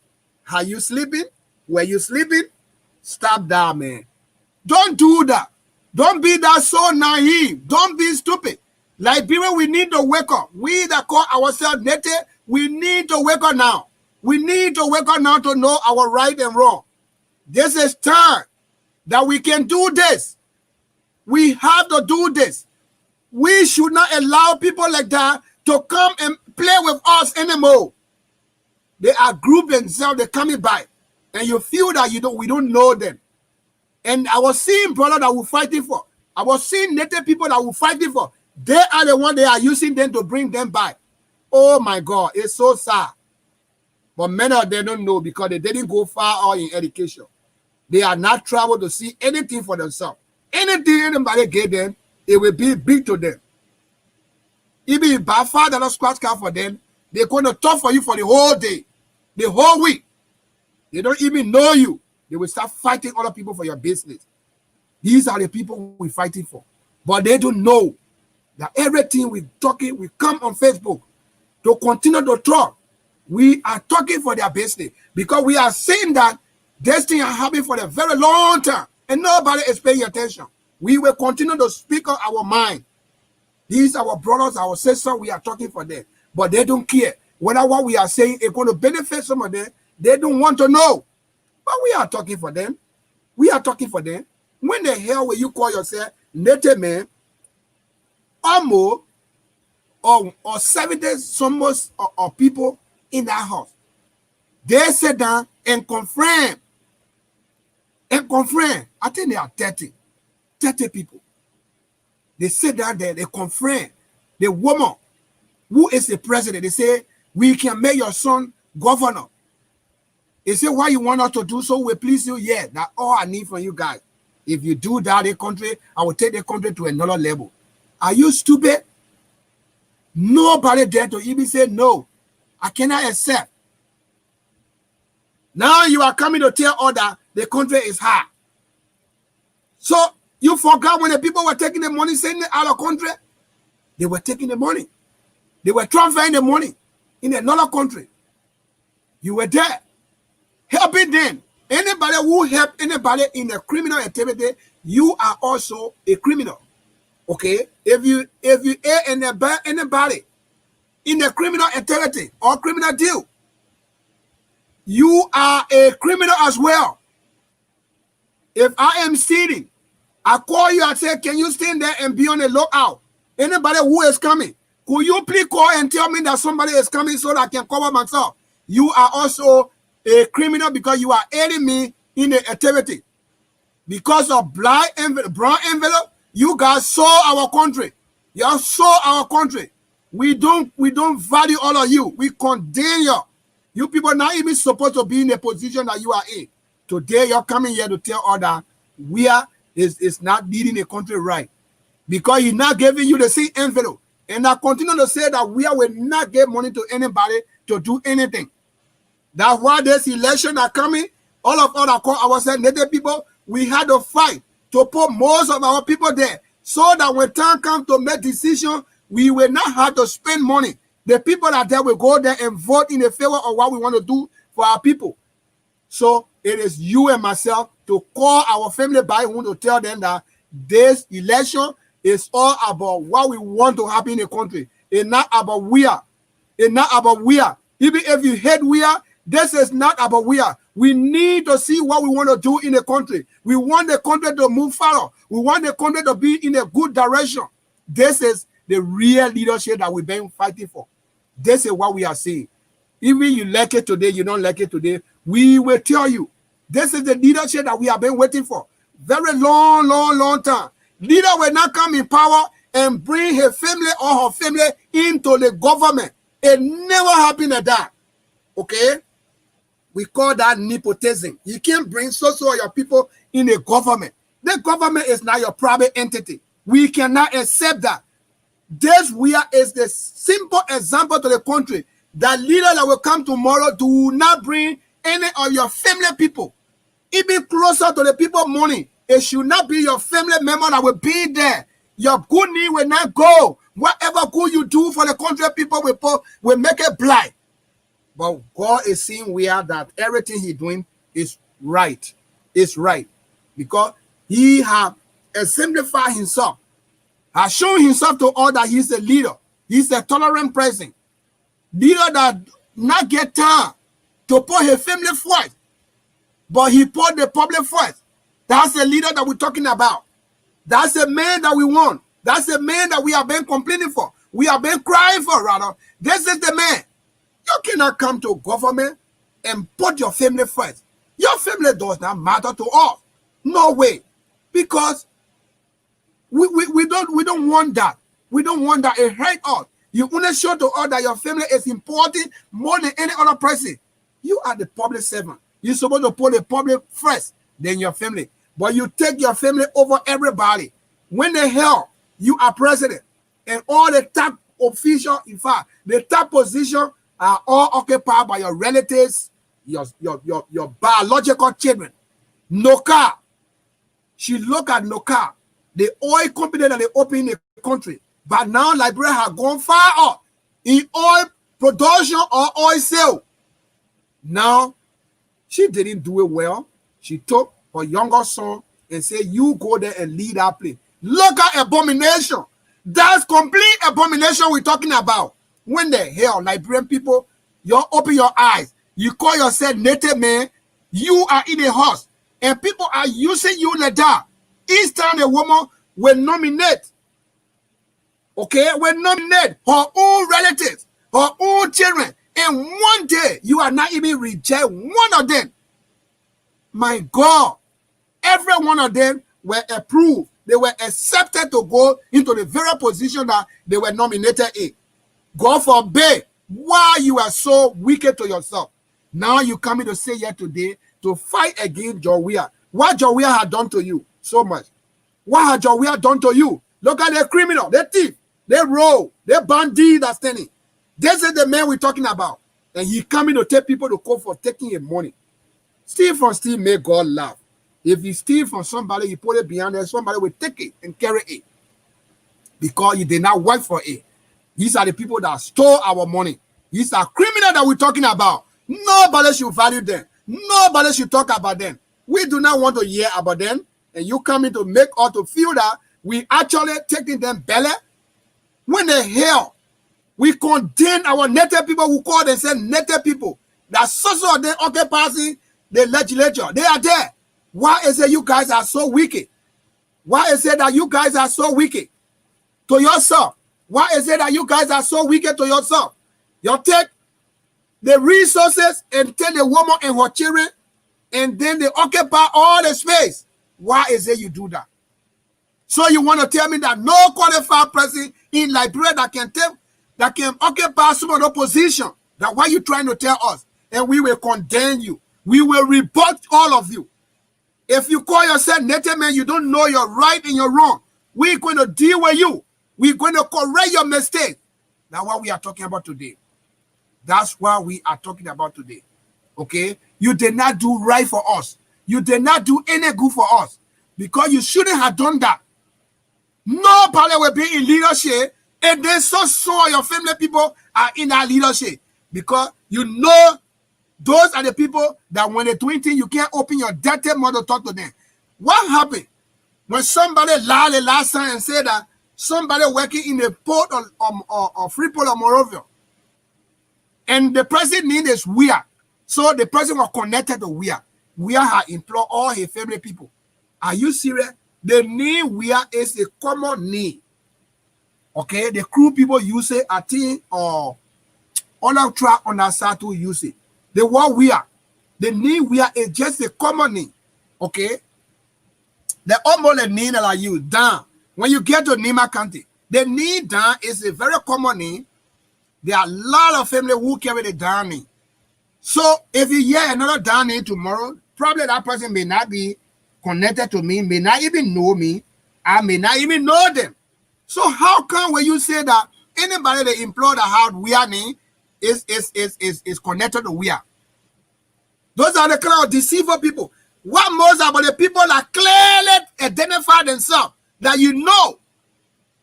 Are you sleeping? Were you sleeping? Stop that, man. Don't do that. Don't be that so naive. Don't be stupid. Liberia, we need to wake up. We that call ourselves native, we need to wake up now. We need to wake up now to know our right and wrong. This is time that we can do this. We have to do this. We should not allow people like that to come and play with us anymore. They are grouping themselves, they're coming by. And you feel that we don't know them. And I was seeing brothers that we're fighting for. I was seeing native people that we're fighting for. They are the ones they are using them to bring them back. Oh my God, it's so sad. But many of them don't know because they didn't go far or in education. They are not traveled to see anything for themselves. Anything anybody gave them, it will be big to them. Even if by $5 scratch card for them, they're going to talk for you for the whole day, the whole week. They don't even know you. They will start fighting other people for your business. These are the people we're fighting for. But they don't know that everything we're talking, we come on Facebook to continue to talk. We are talking for their business because we are seeing that this thing is happening for a very long time and nobody is paying attention. We will continue to speak on our mind. These are our brothers, our sisters, we are talking for them. But they don't care whether what we are saying is going to benefit some of them. They don't want to know. But we are talking for them. We are talking for them. When the hell will you call yourself native man, almost or 70 some most of people in that house? They sit down and confirm. And confirm. I think they are 30 people. They sit down there, they confirm the woman who is the president. They say, we can make your son governor. They say, why you want us to do so? We please you. Yeah, that's all I need from you guys. If you do that, the country, I will take the country to another level. Are you stupid? Nobody there to even say, no, I cannot accept. Now you are coming to tell other the country is hard. So you forgot when the people were taking the money, sending it out of country. They were taking the money. They were transferring the money in another country. You were there, helping them. Anybody who help anybody in a criminal activity, you are also a criminal. Okay? If you aid anybody in a criminal activity or criminal deal, you are a criminal as well. If I am stealing, I call you and say, can you stand there and be on the lookout? Anybody who is coming, could you please call and tell me that somebody is coming so that I can cover myself? You are also a criminal because you are aiding me in the activity. Because of brown envelope, you guys saw our country. You saw our country. We don't value all of you. We condemn you. You people not even supposed to be in the position that you are in. Today you're coming here to tell others we is not leading the country right. Because he's not giving you the same envelope. And I continue to say that we will not give money to anybody to do anything. That's why this election are coming. All of us that call ourselves native people, we had to fight to put most of our people there so that when time comes to make decisions, we will not have to spend money. The people that there will go there and vote in the favor of what we want to do for our people. So it is you and myself to call our family by whom to tell them that this election is all about what we want to happen in the country. It's not about we are. It's not about we are. Even if you hate we are, this is not about we are. We need to see what we want to do in the country. We want the country to move forward. We want the country to be in a good direction. This is the real leadership that we've been fighting for. This is what we are saying. Even you like it today, you don't like it today, we will tell you. This is the leadership that we have been waiting for. Very long time. Leader will not come in power and bring his family or her family into the government. It never happened like that. Okay? We call that nepotism. You can't bring so your people in the government. The government is not your private entity. We cannot accept that. This is the simple example to the country. That leader that will come tomorrow do not bring any of your family people. Even closer to the people money. It should not be your family member that will be there. Your good need will not go. Whatever good you do for the country, people will make it blind. But God is seeing that everything He's doing is right. It's right. Because He has exemplified Himself. Has shown Himself to all that He's a leader. He's a tolerant person. Leader that not get time to put his family first. But he put the public first. That's the leader that we're talking about. That's the man that we want. That's the man that we have been complaining for. We have been crying for, rather. This is the man. You cannot come to government and put your family first. Your family does not matter to us. No way. Because we don't want that. We don't want that. It hurts us. You want to show to us that your family is important more than any other person. You are the public servant. You're supposed to put the public first, then your family. But you take your family over everybody. When the hell you are president and all the top officials, in fact, the top position are all occupied by your relatives, your biological children. No car. She look at no car. The oil company that they open in the country. But now Liberia has gone far up in oil production or oil sale. Now, she didn't do it well. She took her younger son and said, you go there and lead that place. Look at abomination. That's complete abomination we're talking about. When the hell, Liberian people, you open your eyes. You call yourself native man. You are in a house. And people are using you like that. Each time a woman will nominate, will nominate her own relatives, her own children. And one day, you are not even reject one of them. My God, every one of them were approved. They were accepted to go into the very position that they were nominated in. God forbid, why you are so wicked to yourself. Now you coming to say here today to fight against Joria. What Joria had done to you so much? What had Joria done to you? Look at the criminal, the thief, the rogue, the bandit that's standing. This is the man we're talking about. And he coming to take people to court for taking his money. Steal from steal, make God laugh. If you steal from somebody, you put it behind there, somebody will take it and carry it. Because you did not work for it. These are the people that stole our money. These are criminals that we're talking about. Nobody should value them. Nobody should talk about them. We do not want to hear about them. And you coming to make us to feel that we actually taking them belly. When the hell we condemn our native people who call themselves native people, that so of them occupying the legislature. They are there. Why is it you guys are so wicked? Why is it that you guys are so wicked to yourself? Why is it that you guys are so wicked to yourself? You take the resources and take the woman and her children, and then they occupy all the space. Why is it you do that? So you want to tell me that no qualified person in Liberia that can occupy some other position? That what you trying to tell us? And we will condemn you. We will rebut all of you. If you call yourself native man, you don't know your right and your wrong. We're going to deal with you. We're going to correct your mistake. That's what we are talking about today. That's what we are talking about today. Okay? You did not do right for us. You did not do any good for us. Because you shouldn't have done that. Nobody will be in leadership, and then so your family people are in that leadership. Because you know those are the people that when they're doing things, you can't open your dirty mouth to talk to them. What happened when somebody lied the last time and said that somebody working in the port or Freeport or Monrovia, and the person name is Weir. So the person was connected to Weir. Weir had employed all his family people. Are you serious? The name Weir is a common name. Okay, the crew people use it, I think, or other track on that side to use it. The word Weir, the name Weir is just a common name. Okay, the almost name that I use, Dan. When you get to Nima County, the name Dan is a very common name. There are a lot of family who carry the Dan name. So if you hear another Dan name tomorrow, probably that person may not be connected to me, may not even know me. I may not even know them. So how come when you say that anybody that employ that have Weir name is connected to Weir? Those are the kind of deceiver people. What most about the people that clearly identify themselves, that you know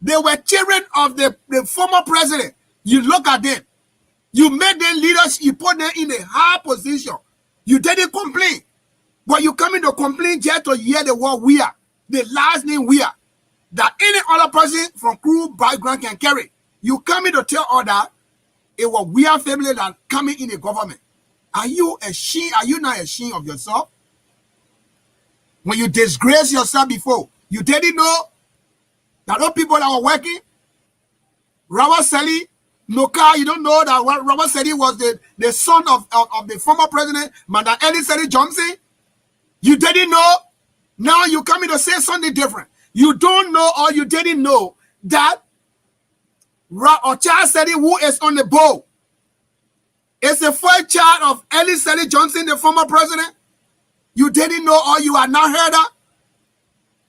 they were children of the former president. You look at them. You made them leaders. You put them in a high position. You didn't complain. But you come in to complain just to hear the word Weir, the last name Weir, that any other person from crew background can carry. You come in to tell others it was Weir family that coming in the government. Are you ashamed? Are you not ashamed of yourself? When you disgrace yourself before, you didn't know that those people that were working, Robert Sirleaf, no car, you don't know that Robert Sirleaf was the son of the former president, Madam Ellie Sirleaf Johnson. You didn't know. Now you come in to say something different. You don't know or you didn't know that Charles Sirleaf, who is on the board, is the first child of Ellie Sirleaf Johnson, the former president. You didn't know or you are not heard that.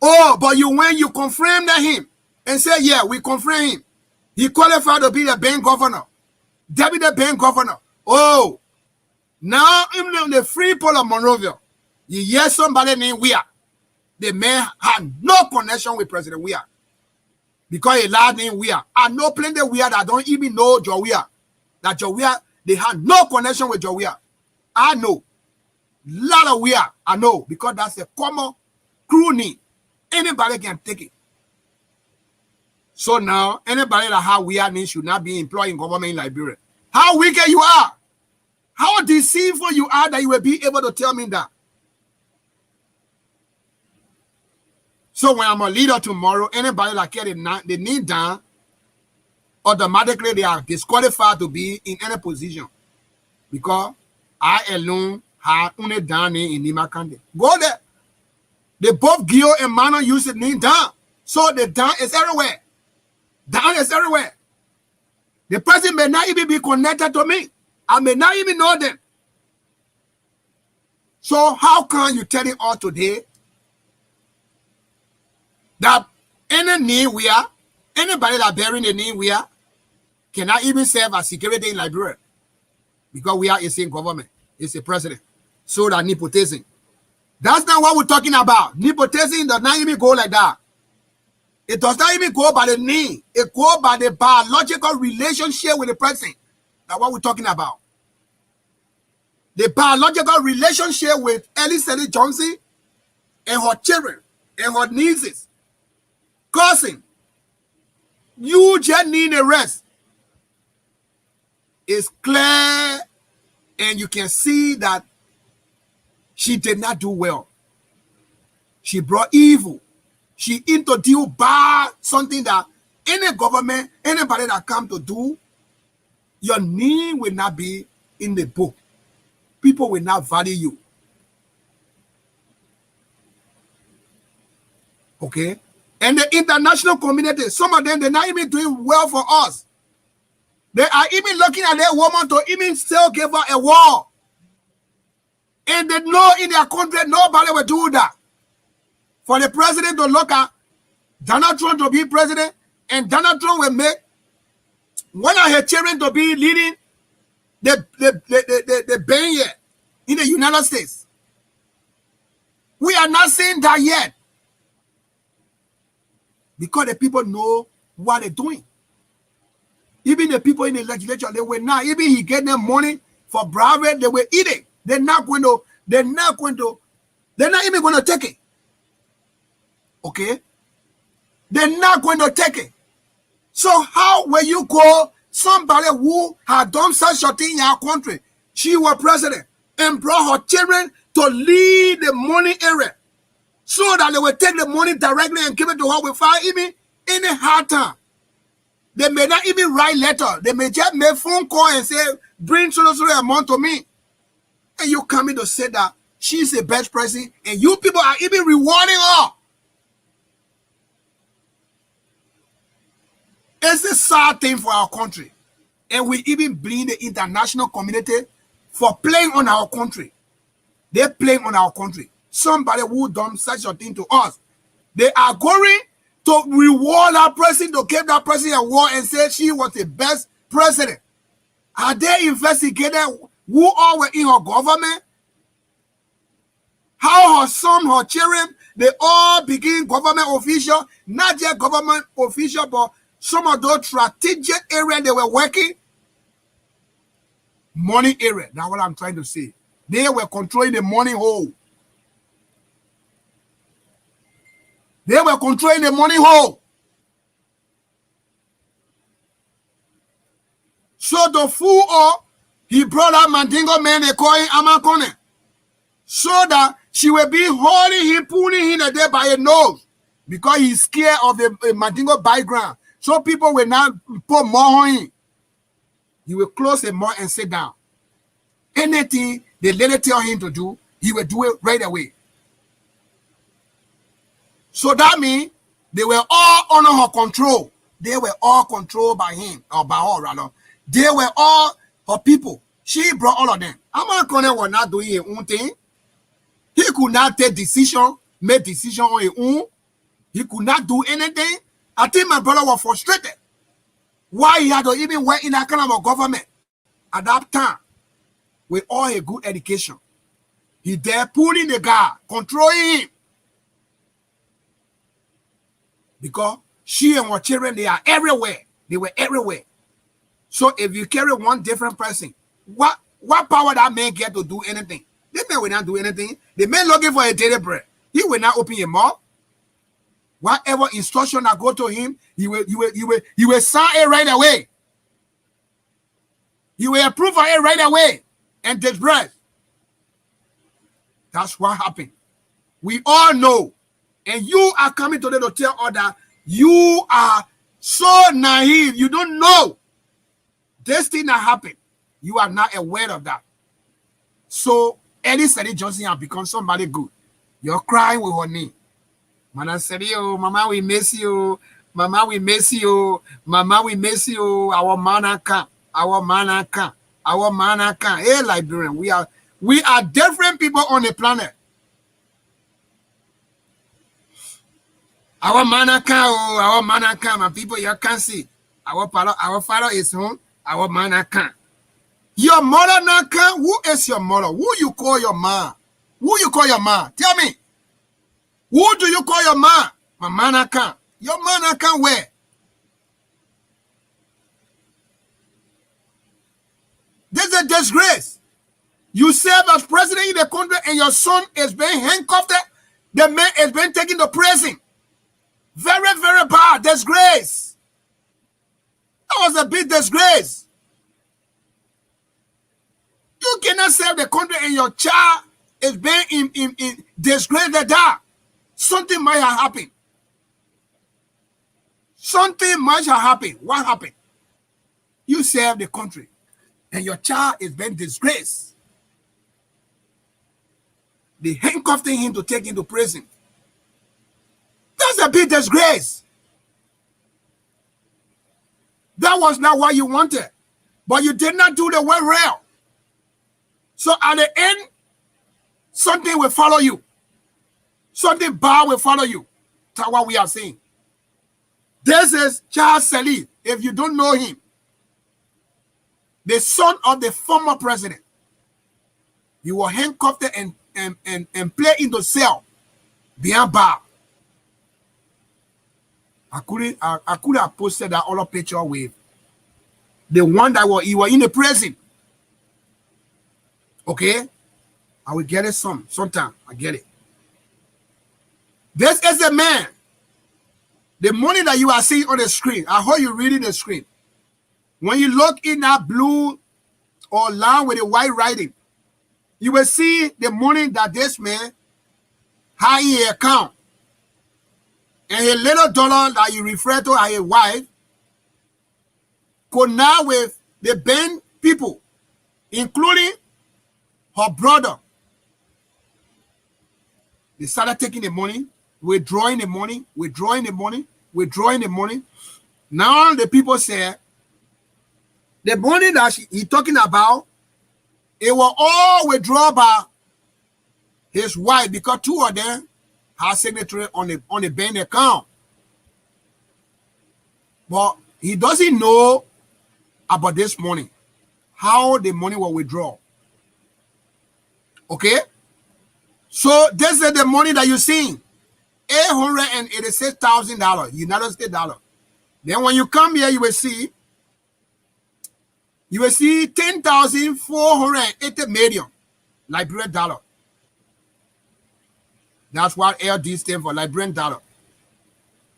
Oh, but when you confirmed him and say, yeah, we confirm him. He qualified to be the bank governor, deputy bank governor. Oh, now in the Freeport of Monrovia, you hear somebody named Weir. The man had no connection with President Weir because he last name Weir. I know plenty of Weir that don't even know Joe Weir. That Joe Weir, they had no connection with Joe Weir. I know. Lot of Weir, I know, because that's a common crew name. Anybody can take it. So now, anybody that have Weir name should not be employed in government in Liberia. How wicked you are. How deceitful you are that you will be able to tell me that. So when I'm a leader tomorrow, anybody that get the name down, automatically they are disqualified to be in any position. Because I alone have only down in Nima County. Go there. They both Gio and Mano use the name down. So the down is everywhere. Down is everywhere. The person may not even be connected to me. I may not even know them. So how can you tell it all today that Any name we are, anybody that bearing the name we are, cannot even serve as security in Liberia. Because we are a same government. It's a president. So that nepotism. That's not what we're talking about. Nepotism does not even go like that. It does not even go by the name. It goes by the biological relationship with the president. That's what we're talking about. The biological relationship with Ellie Johnson and her children and her nieces. Cousin. You just need a rest. It's clear and you can see that she did not do well. She brought evil. She introduced bad something that any government, anybody that come to do, your name will not be in the book. People will not value you. Okay? And the international community, some of them, they're not even doing well for us. They are even looking at that woman to even still give her a war. And they know in their country, nobody will do that. For the president to look at Donald Trump to be president, and Donald Trump will make one of his children to be leading the band yet in the United States. We are not seeing that yet. Because the people know what they're doing. Even the people in the legislature, they were not, even he get them money for bribery, they were eating. They're not even going to take it. Okay? They're not going to take it. So how will you call somebody who had done such a thing in our country? She was president and brought her children to lead the money area so that they will take the money directly and give it to her without even any hard time. They may not even write letter. They may just make phone call and say, bring so amount to me. And you coming to say that she's the best president and you people are even rewarding her. It's a sad thing for our country. And we even blame the international community for playing on our country. They're playing on our country. Somebody who done such a thing to us. They are going to reward that person, to give that person a award and say she was the best president. Are they investigated who all were in her government? How her son, her children, they all became government official, not just government official, but some of those strategic areas they were working. Money area, that's what I'm trying to say. They were controlling the money hole. They were controlling the money hole. So the fool, he brought out Mandingo man, they call him Amakone. So that she will be holding him, pulling him there by a nose. Because he's scared of the Mandingo background. So people will not put more on him. He will close the mouth and sit down. Anything the lady tell him to do, he will do it right away. So that means they were all under her control. They were all controlled by him, or by her rather. They were all her people. She brought all of them. Amakone was not doing his own thing. He could not take decision, make decision on his own. He could not do anything. I think my brother was frustrated. Why he had to even work in that kind of a government at that time with all a good education. He there pulling the guy, controlling him. Because she and her children, they are everywhere. They were everywhere. So if you carry one different person, what power that man get to do anything? The man will not do anything. The man looking for a daily bread. He will not open his mouth. Whatever instruction that go to him, he will sign it right away. He will approve of it right away and take bread. That's what happened. We all know. And you are coming today to tell others you are so naive. You don't know. This thing that happened. You are not aware of that. So, Ellie Johnson has become somebody good. You're crying with her name. Mama said, "Oh, Mama, we miss you. Mama, we miss you. Mama, we miss you. Our man can. Our man can. Our man can." Hey, Liberian, we are different people on the planet. Our man can, oh, our man can, my people, you can see. Our father is home, our man can. Your mother now can. Who is your mother? Who you call your man? Who you call your man? Tell me. Who do you call your man? My man can. Your man can where? This is a disgrace. You serve as president in the country and your son is being handcuffed. The man is being taken to prison. Very, very bad disgrace. That was a big disgrace. You cannot serve the country and your child is being in disgrace like that. Something might have happened. Something might have happened. What happened? You serve the country and your child is being disgraced. They handcuffed him to take him to prison. That's a big disgrace. That was not what you wanted. But you did not do the work well. So at the end, something will follow you. Something bad will follow you. That's what we are saying. This is Charles Sirleaf. If you don't know him, the son of the former president. You were handcuffed and play into cell behind bar. I could have posted that other picture with the one that was in the prison. Okay? I will get it sometime. I get it. This is a man. The money that you are seeing on the screen, I hope you're reading the screen. When you look in that blue or line with the white writing, you will see the money that this man had in his account. And his little dollar that you refer to as his wife could now with the band people, including her brother. They started taking the money, withdrawing the money, withdrawing the money, withdrawing the money. Now the people say the money that he's talking about, it was all withdrawn by his wife because two of them had signature on the bank account. But he doesn't know about this money, how the money was withdrawn. Okay? So this is the money that you're seeing. $886,000, United States dollar. Then when you come here, you will see 10,480 million Liberian dollar. That's what LD stands for, Liberian dollar.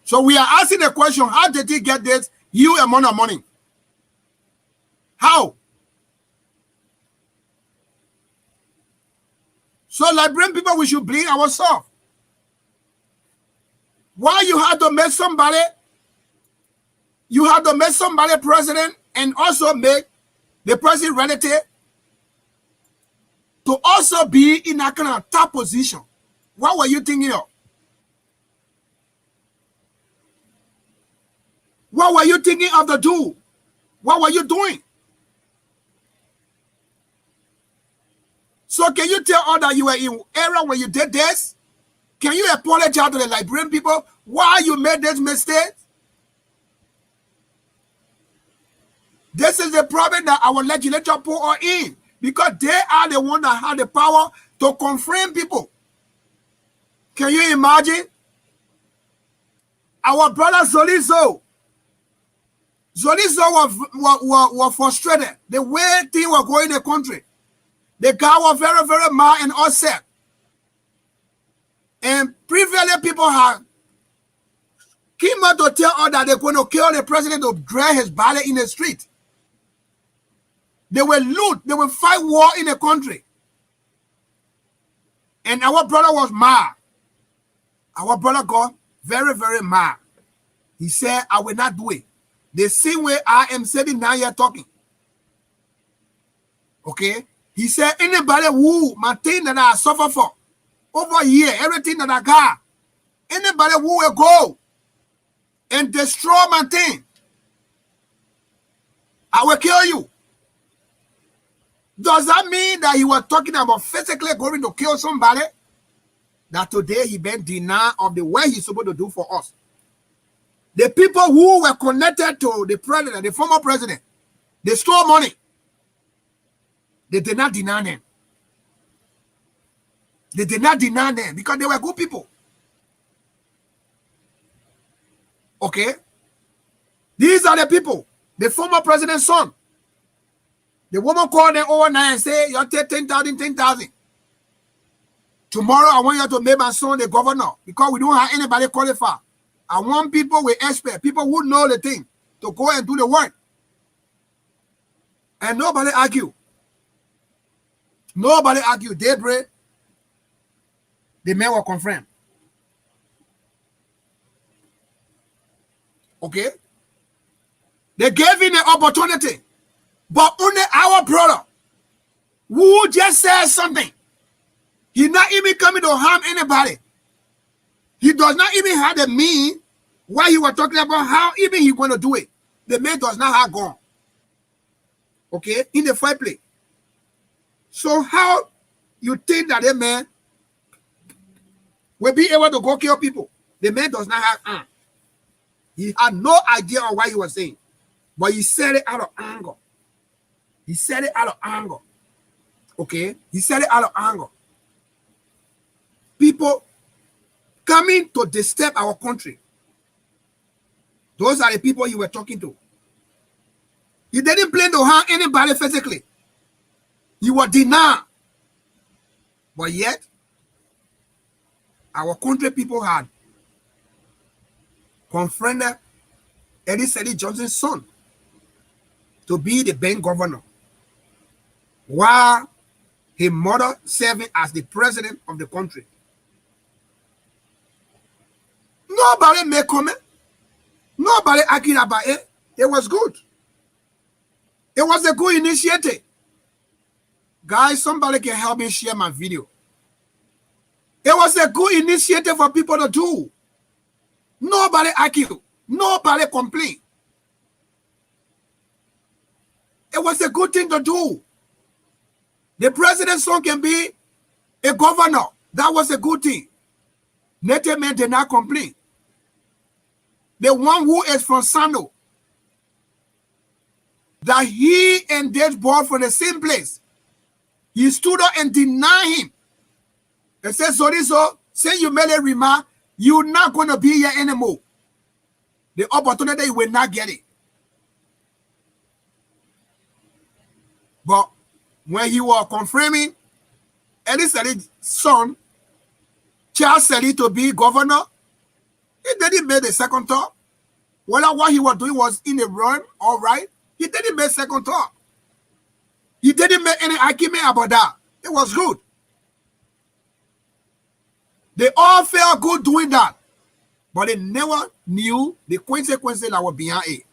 So we are asking the question, how did he get this huge amount of money? How? So Liberian people, we should blame ourselves. Why you had to make somebody, president and also make the president relative to also be in that kind of top position? What were you thinking of? What were you thinking of to do? What were you doing? So can you tell us that you were in error when you did this? Can you apologize to the Liberian people why you made this mistake? This is the problem that our legislature put us in, because they are the one that have the power to confront people. Can you imagine? Our brother Zolizo was frustrated the way things were going in the country. The guy was very, very mad and upset. And previously people had came out to tell us that they're going to kill the president to drag his body in the street. They will loot, they will fight war in the country. And our brother was mad. Our brother got very, very mad. He said, I will not do it. The same way I am sitting down here talking. Okay? He said, anybody who my thing that I suffer for over here, everything that I got, anybody who will go and destroy my thing, I will kill you. Does that mean that he was talking about physically going to kill somebody? that today he been denied of the work he's supposed to do for us. The people who were connected to the president, the former president, they stole money. They did not deny them. They did not deny them because they were good people. Okay? These are the people. The former president's son. The woman called them overnight and said, you take 10,000, 10,000. Tomorrow, I want you to make my son the governor because we don't have anybody qualified. I want people with expert, people who know the thing, to go and do the work. And nobody argue. Nobody argue. Daybreak, the men were confirmed. Okay? They gave him the opportunity. But only our brother, who just said something, he's not even coming to harm anybody. He does not even have the mean why he was talking about how even he going to do it. The man does not have gun. Okay? In the fireplace. So how you think that the man will be able to go kill people? The man does not have arm. He had no idea of what he was saying. But he said it out of anger. He said it out of anger. Okay? He said it out of anger. People coming to disturb our country. Those are the people you were talking to. He didn't plan to harm anybody physically. He was denied. But yet, our country people had confronted Sirleaf Johnson's son to be the bank governor, while his mother serving as the president of the country. Nobody made comment. Nobody argued about it. It was good. It was a good initiative. Guys, somebody can help me share my video. It was a good initiative for people to do. Nobody argued. Nobody complained. It was a good thing to do. The president's son can be a governor. That was a good thing. Native men did not complain. The one who is from Sando, that he and this boy from the same place, he stood up and denied him. And said, so, say you made a remark, you're not going to be here anymore. The opportunity, you will not get it. But when he was confirming Sirleaf's son, Charles Sirleaf, to be governor, he didn't make the second thought. Whether what he was doing was in the run, all right, he didn't make second thought. He didn't make any argument about that. It was good. They all felt good doing that. But they never knew the consequences that were behind it.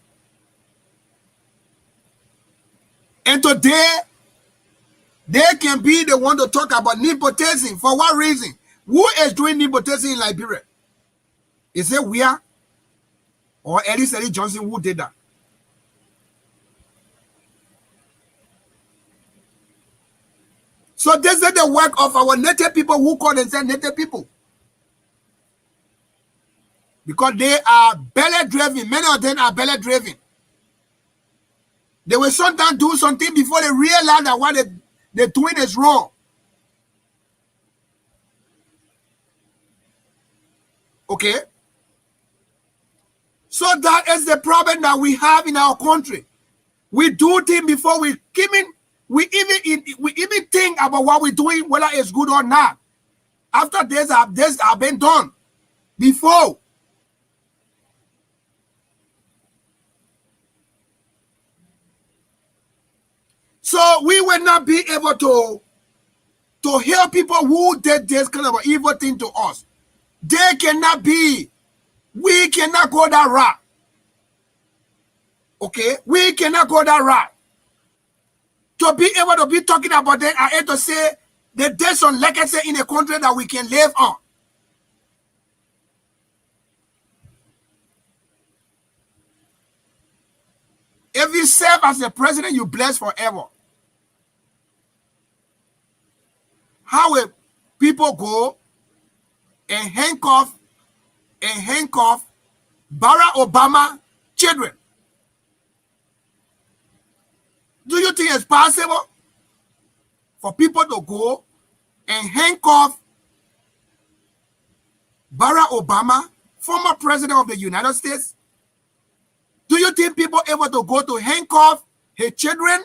And today, they can be the one to talk about nepotism. For what reason? Who is doing nepotism in Liberia? Is it we are? Or Sirleaf Johnson who did that? So this is the work of our native people who call themselves native people. Because they are belly driven. Many of them are belly driven. They will sometimes do something before they realize that what they're doing is wrong. Okay? So that is the problem that we have in our country. We do things before we even think about what we're doing, whether it's good or not. After this have been done before. So we will not be able to help people who did this kind of evil thing to us. They cannot be. We cannot go that route. Okay? We cannot go that route. To be able to be talking about them, I have to say that there's some legacy in a country that we can live on. If you serve as the president, you bless forever. How will people go and handcuff Barack Obama children. Do you think it's possible for people to go and handcuff Barack Obama, former president of the United States? Do you think people able to go to handcuff his children?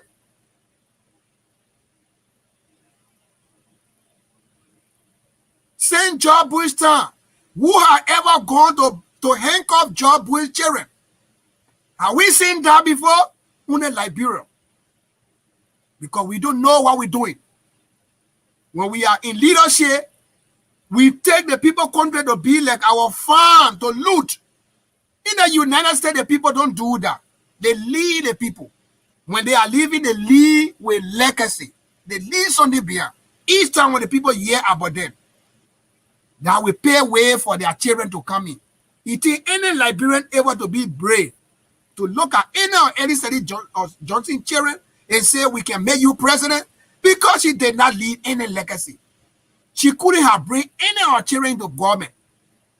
Saint George Bush town. Who have ever gone to handcuff George Bush children? Have we seen that before? Only Liberia. Because we don't know what we're doing. When we are in leadership, we take the people country to be like our farm, to loot. In the United States, the people don't do that. They lead the people. When they are leaving, they leave with legacy. They leave something behind. Each time when the people hear about them, that will pay way for their children to come in. You think any Liberian able to be brave to look at any of Ellie Johnson children and say we can make you president? Because she did not leave any legacy. She couldn't have bring any of her children into government.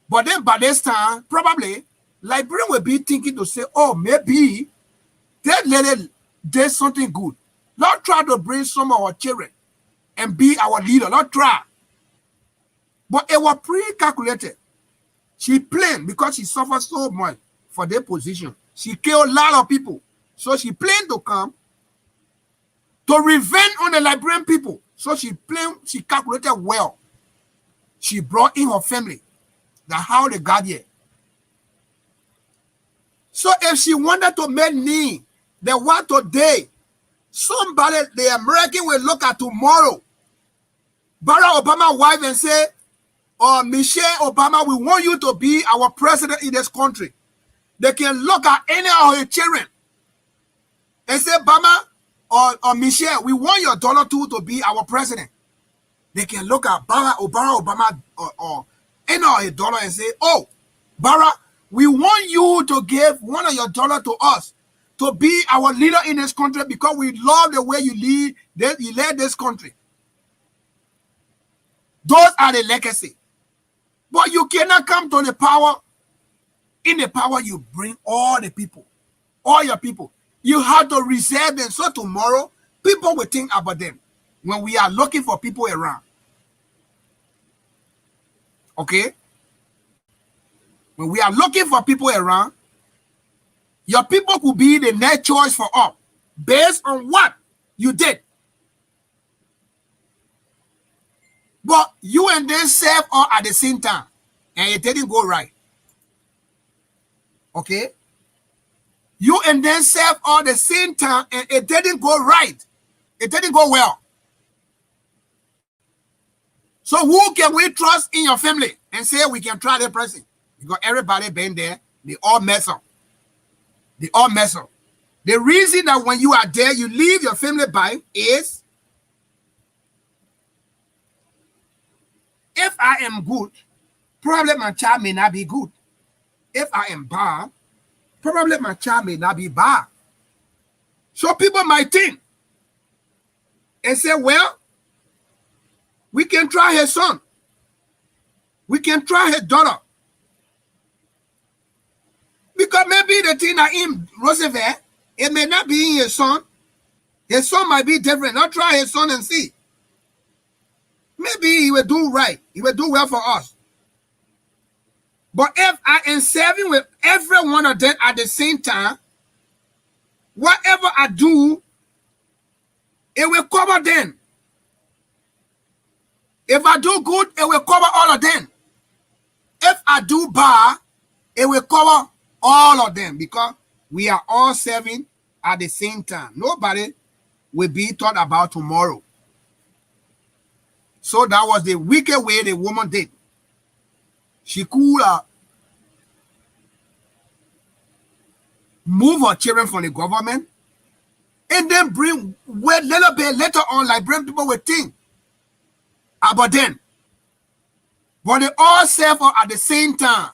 But then by this time, probably, Liberian will be thinking to say, oh, maybe that lady did something good. Let's try to bring some of our children and be our leader. Let's try. But it was pre-calculated. She planned because she suffered so much for their position. She killed a lot of people. So she planned to come to revenge on the Liberian people. So she planned, she calculated well. She brought in her family. That's how they got here. So if she wanted to make me the what today, somebody, the American will look at tomorrow. Barack Obama's wife and say, oh, Michelle Obama, we want you to be our president in this country. They can look at any of her children and say, Obama or Michelle, we want your daughter too to be our president. They can look at Barack Obama or any of her daughter and say, oh, Barack, we want you to give one of your daughter to us to be our leader in this country because we love the way you led this country. Those are the legacy. But you cannot come to the power. In the power, you bring all the people, all your people. You have to reserve them. So tomorrow, people will think about them when we are looking for people around. Okay? When we are looking for people around, your people could be the next choice for us based on what you did. But you and them serve all at the same time, and it didn't go right. Okay? You and them serve all the same time, and it didn't go right. It didn't go well. So who can we trust in your family and say we can try the person? Because everybody been there, they all mess up. They all mess up. The reason that when you are there, you leave your family by is, if I am good, probably my child may not be good. If I am bad, probably my child may not be bad. So people might think and say, well, we can try his son. We can try his daughter. Because maybe the thing that in Roosevelt, it may not be in his son. His son might be different. Not try his son and see. Maybe he will do right. He will do well for us. But if I am serving with every one of them at the same time, whatever I do, it will cover them. If I do good, it will cover all of them. If I do bad, it will cover all of them because we are all serving at the same time. Nobody will be thought about tomorrow. So that was the wicked way the woman did. She could move her children from the government and then bring a little bit later on, Liberian people will think about them. But they all serve her at the same time.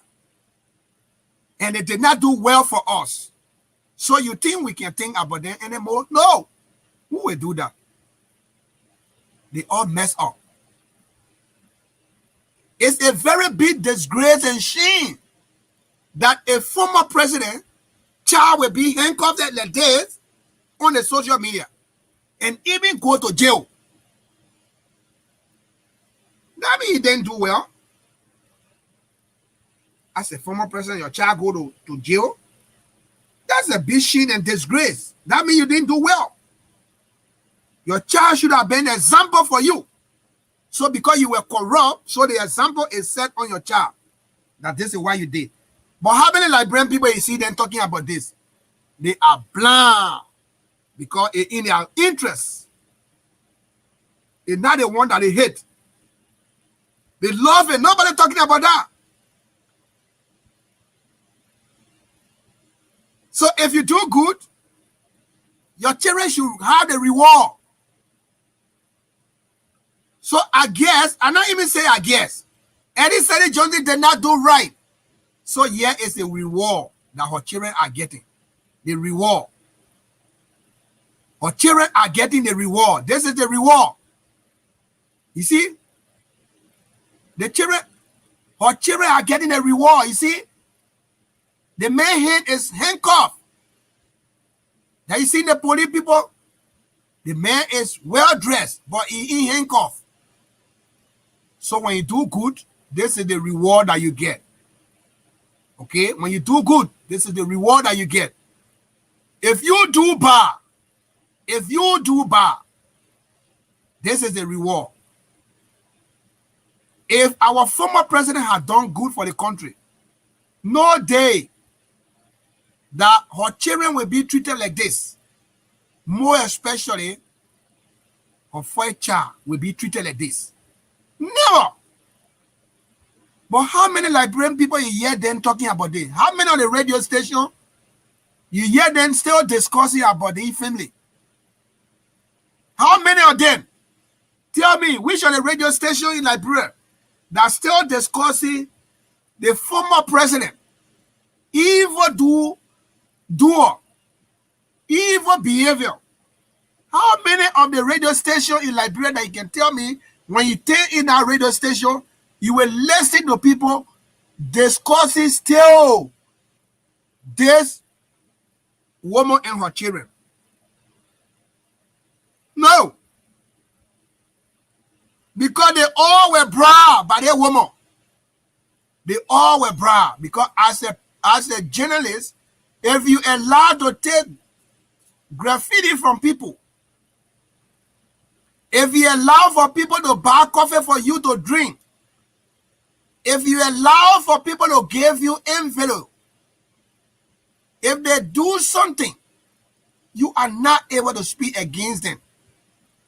And they did not do well for us. So you think we can think about them anymore? No. Who will do that? They all mess up. It's a very big disgrace and shame that a former president child will be handcuffed like this on the social media and even go to jail. That means he didn't do well. As a former president, your child go to jail. That's a big shame and disgrace. That means you didn't do well. Your child should have been an example for you. So because you were corrupt, so the example is set on your child that this is what you did. But how many Liberian people you see them talking about this? They are blind because it's in their interest. It's not the one that they hate. They love it. Nobody talking about that. So if you do good, your children should have the reward. So I guess, I not even say I guess, Eddie said Johnson did not do right. So here is the reward that her children are getting. The reward. Her children are getting the reward. This is the reward. You see? The children, her children are getting a reward. You see? The main hand is handcuffed. Now you see the police people? The man is well dressed, but he in handcuffed. So when you do good, this is the reward that you get. Okay? When you do good, this is the reward that you get. If you do bad, this is the reward. If our former president had done good for the country, no day that her children will be treated like this. More especially, her first child will be treated like this. Never. But how many Liberian people you hear them talking about this? How many on the radio station you hear them still discussing about the family? How many of them? Tell me, which on the radio station in Liberia that still discussing the former president? Evil evil behavior. How many of the radio station in Liberia that you can tell me when you take in our radio station, you will listen to people discussing still this woman and her children? No. Because they all were proud by their woman. They all were proud. Because as a journalist, if you allowed to take graffiti from people, if you allow for people to buy coffee for you to drink, if you allow for people to give you envelope, if they do something, you are not able to speak against them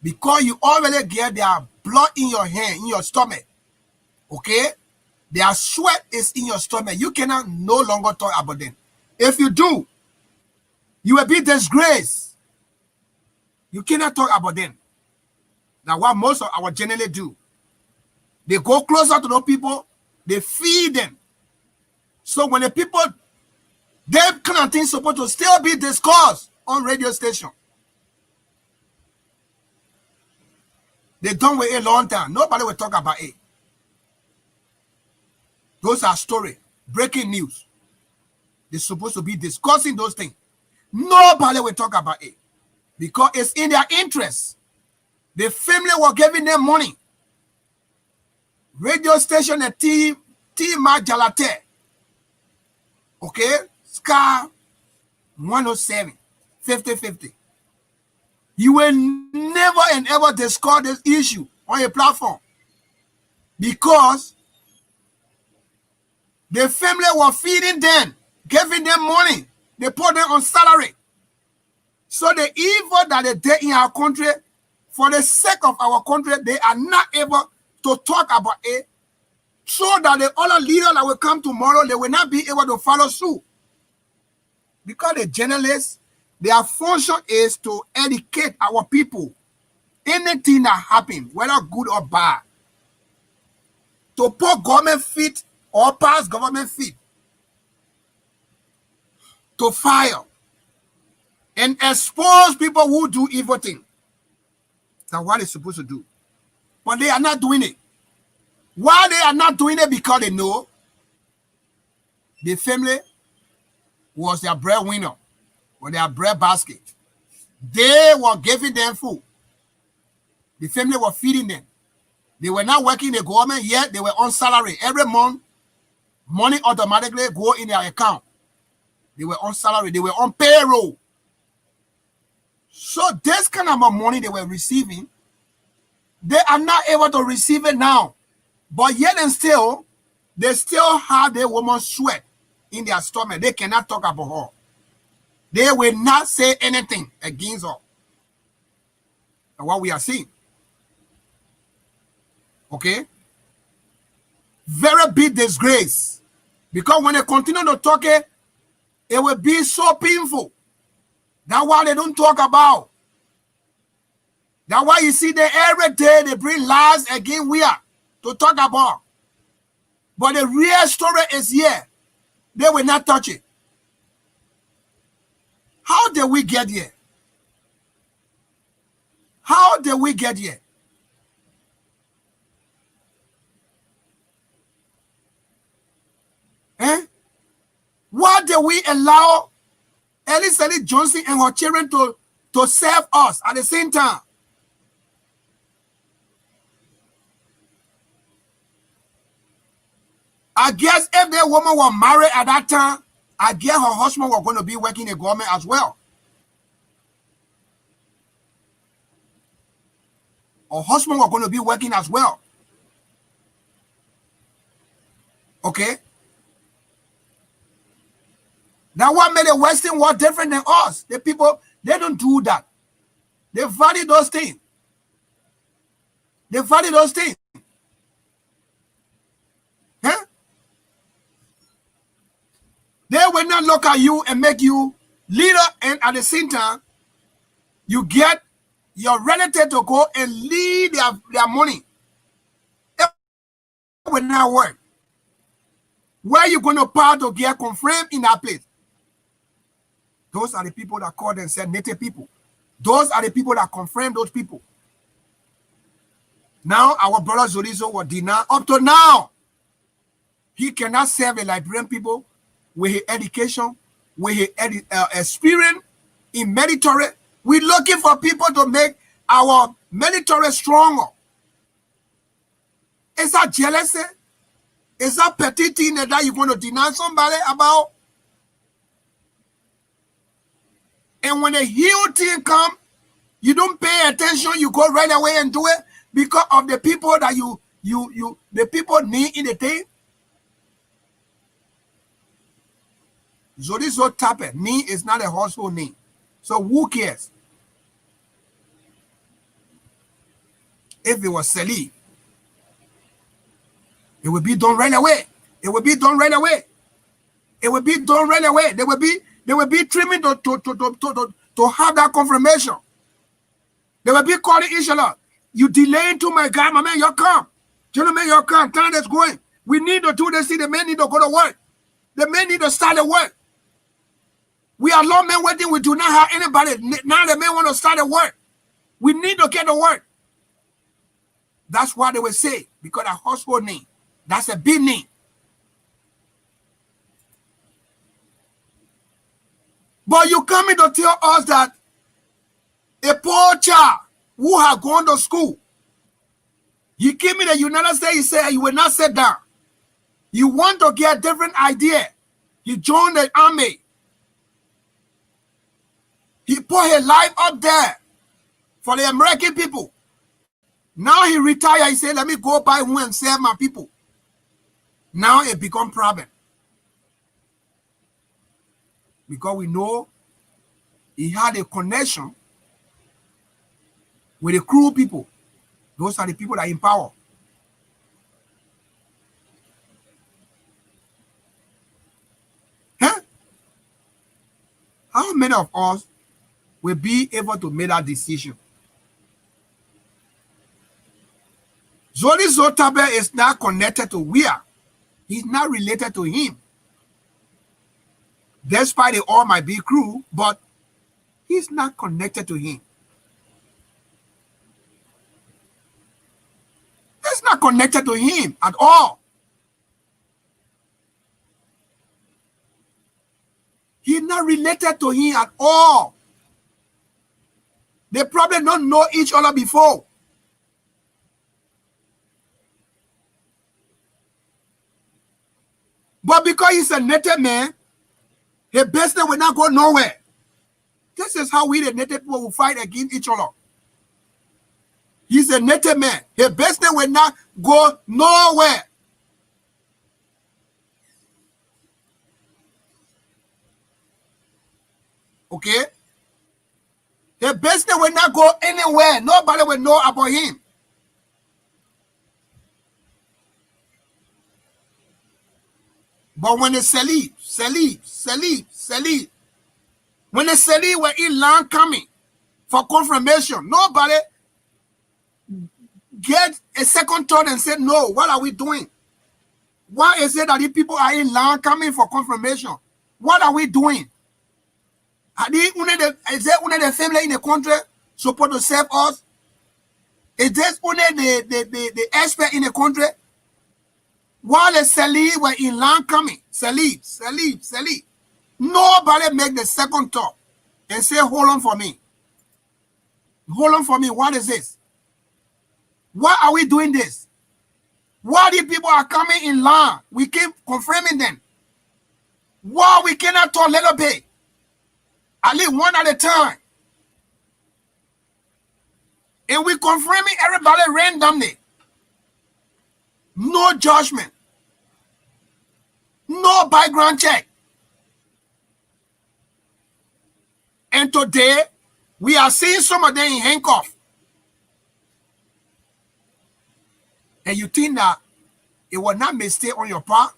because you already get their blood in your hand, in your stomach. Okay? Their sweat is in your stomach. You cannot no longer talk about them. If you do, you will be disgraced. You cannot talk about them. That's what most of our journalists do. They go closer to those people, they feed them. So when the people, that kind of thing supposed to still be discussed on radio station. They done with it a long time. Nobody will talk about it. Those are stories, breaking news. They're supposed to be discussing those things. Nobody will talk about it because it's in their interest. The family were giving them money. Radio station and T Majalate. Okay? Scar 107, 50-50. You will never and ever discuss this issue on a platform because the family were feeding them, giving them money. They put them on salary. So the evil that they did in our country, for the sake of our country, they are not able to talk about it so that the other leaders that will come tomorrow, they will not be able to follow suit. Because the journalists, their function is to educate our people. Anything that happens, whether good or bad, to put government feet or pass government feet, to fire and expose people who do evil things. That's what they're supposed to do. But they are not doing it. Why they are not doing it? Because they know the family was their breadwinner or their bread basket. They were giving them food. The family were feeding them. They were not working in the government yet. They were on salary. Every month, money automatically go in their account. They were on salary. They were on payroll. So this kind of money they were receiving, they are not able to receive it now. But yet and still, they still have their woman's sweat in their stomach. They cannot talk about her. They will not say anything against her. And what we are seeing. Okay? Very big disgrace. Because when they continue to talk it will be so painful. That's why they don't talk about. That's why you see that every day they bring lies again we are to talk about. But the real story is here. They will not touch it. How did we get here? How did we get here? Why did we allow Elizabeth Johnson and her children to serve us at the same time? I guess if that woman was married at that time, I guess her husband was going to be working in government as well. Her husband was going to be working as well. Okay? That's what made the Western world different than us. The people, they don't do that. They value those things. They value those things. Huh? They will not look at you and make you leader, and at the same time, you get your relative to go and lead their money. It will not work. Where you going to part to get confirmed in that place? Those are the people that call themselves native people. Those are the people that confirm those people. Now, our brother Zorizo was denied. Up to now, he cannot serve the Liberian people with his education, with his experience in military. We're looking for people to make our military stronger. Is that jealousy? Is that petty thing that you're going to deny somebody about? And when a huge thing come, you don't pay attention, you go right away and do it because of the people that the people need in the thing. So this is so tapping. Need is not a household name. So who cares? If it was Sirleaf, it would be done right away. It would be done right away. It would be done right away. They will be trimming to have that confirmation. They will be calling each other. You delaying to my guy, my man, you come. Gentlemen, you come. Time is going. We need to do this. See, the men need to go to work. The men need to start the work. We are long men waiting. We do not have anybody. Now the men want to start the work. We need to get to work. That's what they will say. Because a household name. That's a big name. But you coming to tell us that a poor child who has gone to school, he came in the United States, he said he will not sit down. You want to get a different idea. He joined the army. He put his life up there for the American people. Now he retired. He said, let me go back home and serve my people. Now it become problem. Because we know he had a connection with the cruel people. Those are the people that are in power. Huh? How many of us will be able to make that decision? Zoli Zotabe is not connected to Wia. He's not related to him. Despite they all might be cruel, but he's not connected to him. He's not connected to him at all. He's not related to him at all. They probably don't know each other before. But because he's a native man, his business will not go nowhere. This is how we, the native people, will fight against each other. He's a native man. His business will not go nowhere. Okay? His business will not go anywhere. Nobody will know about him. But when the Sirleaf, when the Sirleaf were in land coming for confirmation, nobody get a second thought and said, no, what are we doing? Why is it that the people are in land coming for confirmation? What are we doing? Is there only the family in the country supposed to serve us? Is this only the expert in the country? While the Sirleaf were in land coming, Sirleaf, nobody make the second thought and say, hold on for me. Hold on for me. What is this? Why are we doing this? Why the people are coming in land? We keep confirming them. Why we cannot talk a little bit? At least one at a time. And we confirming everybody randomly. No judgment. No background check. And today, we are seeing some of them in handcuffs. And you think that it was not a mistake on your part?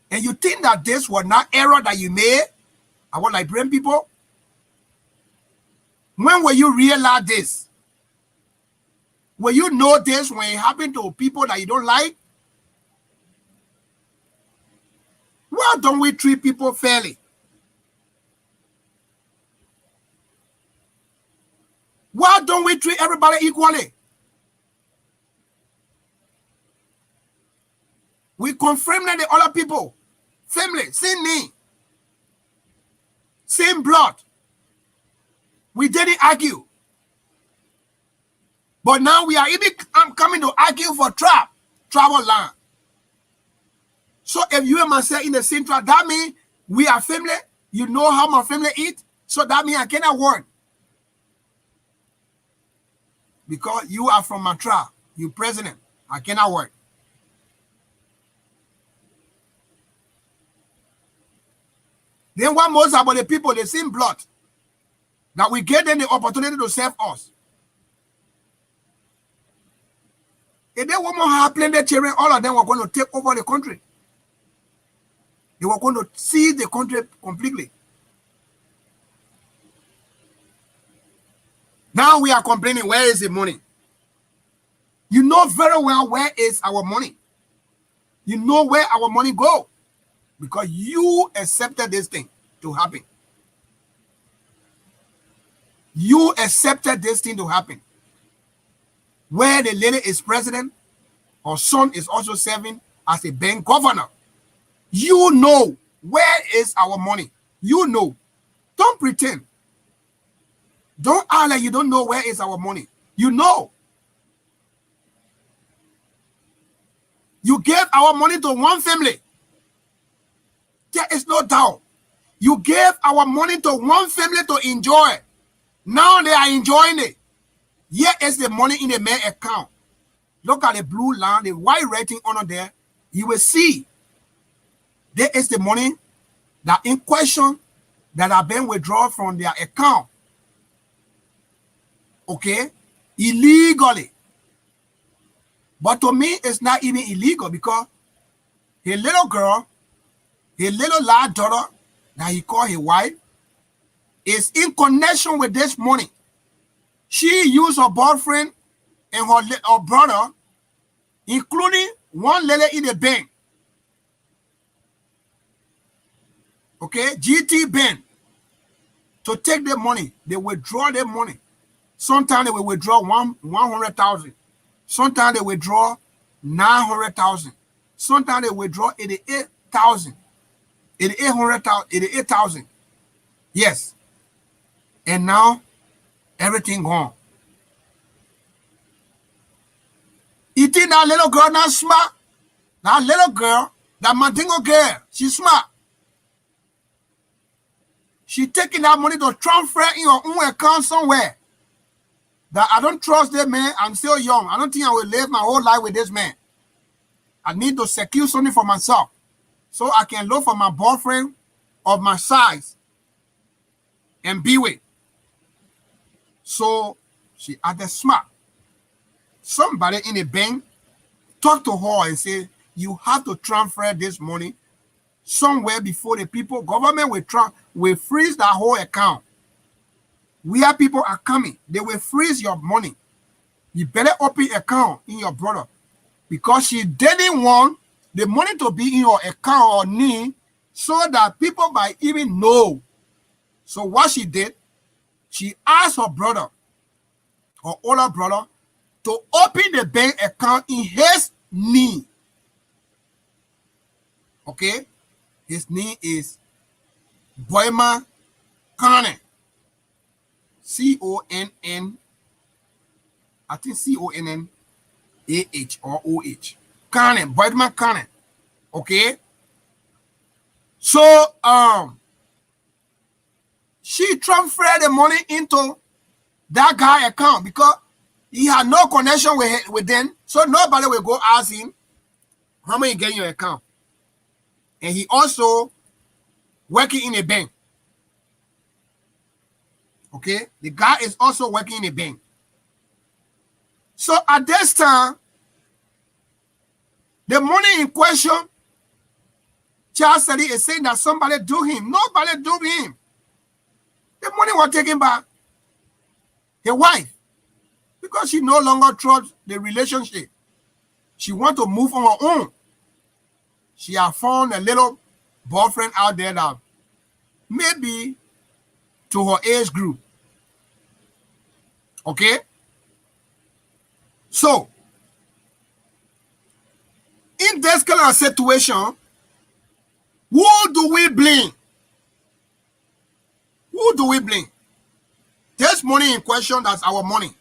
And you think that this was not error that you made? Our Liberian people? When will you realize this? Will you know this when it happened to people that you don't like? Why don't we treat people fairly? Why don't we treat everybody equally? We confirm that the other people, family, same name, same blood. We didn't argue. But now we are even coming to argue for travel land. So if you and myself in the same tribe, that means we are family. You know how my family eat. So that means I cannot work. Because you are from my tribe. You president. I cannot work. Then what most about the people, the same blood, that we get them the opportunity to serve us. If they want more have plenty children, all of them were going to take over the country. They were going to seize the country completely. Now we are complaining, where is the money? You know very well where is our money. You know where our money go. Because you accepted this thing to happen. You accepted this thing to happen. Where the lady is president, her son is also serving as a bank governor. You know where is our money. You know. Don't pretend. Don't act like you don't know where is our money. You know. You gave our money to one family. There is no doubt. You gave our money to one family to enjoy. Now they are enjoying it. Here is the money in the main account. Look at the blue line, the white writing under there. You will see there is the money that in question that have been withdrawn from their account. Okay? Illegally. But to me, it's not even illegal because a little girl, a little lad daughter that he called his wife is in connection with this money. She used her boyfriend and her brother, including one lady in the bank. Okay, GT Bank, to take their money. They withdraw their money. Sometimes they will withdraw 100,000. Sometimes they withdraw 900,000. Sometimes they withdraw 88,000. 88,000. Yes. And now everything gone. You think that little girl not smart? That little girl, that Mandingo girl, she's smart. She taking that money to transfer in your own account somewhere. That I don't trust that man. I'm still young. I don't think I will live my whole life with this man. I need to secure something for myself so I can look for my boyfriend of my size and be with. So she acted smart. Somebody in the bank talk to her and say, you have to transfer this money somewhere before the people, government will freeze that whole account. Where people are coming, they will freeze your money. You better open account in your brother, because she didn't want the money to be in your account or need, so that people might even know. So what she did, she asked her brother, her older brother, to open the bank account in his name. Okay? His name is Boyma Connon. C-O-N-N, I think C-O-N-N-A-H or O-H. Connon, Boyma Connon. Okay? So, she transferred the money into that guy account because he had no connection with them. So nobody will go ask him how much you get in your account. And he also working in a bank. Okay? The guy is also working in a bank. So at this time, the money in question, Charles said is saying that somebody do him. Nobody do him. The money was taken by his wife because she no longer trusts the relationship. She want to move on her own. She had found a little boyfriend out there that maybe to her age group. Okay? So, in this kind of situation, who do we blame? Who do we blame? This money in question, that's our money.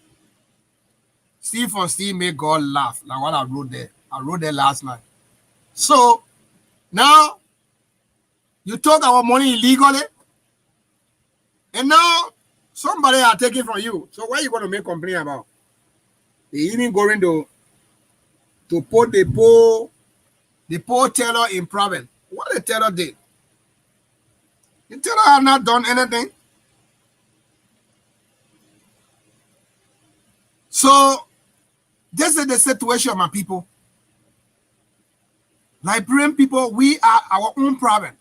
Steve and Steve made God laugh. Like what I wrote there. I wrote there last night. So, now, you took our money illegally, and now somebody are taking from you. So what are you going to make complaint about? They even going to put the poor teller in private. What the teller did? The teller have not done anything. So this is the situation, my people. Liberian people, we are our own problem.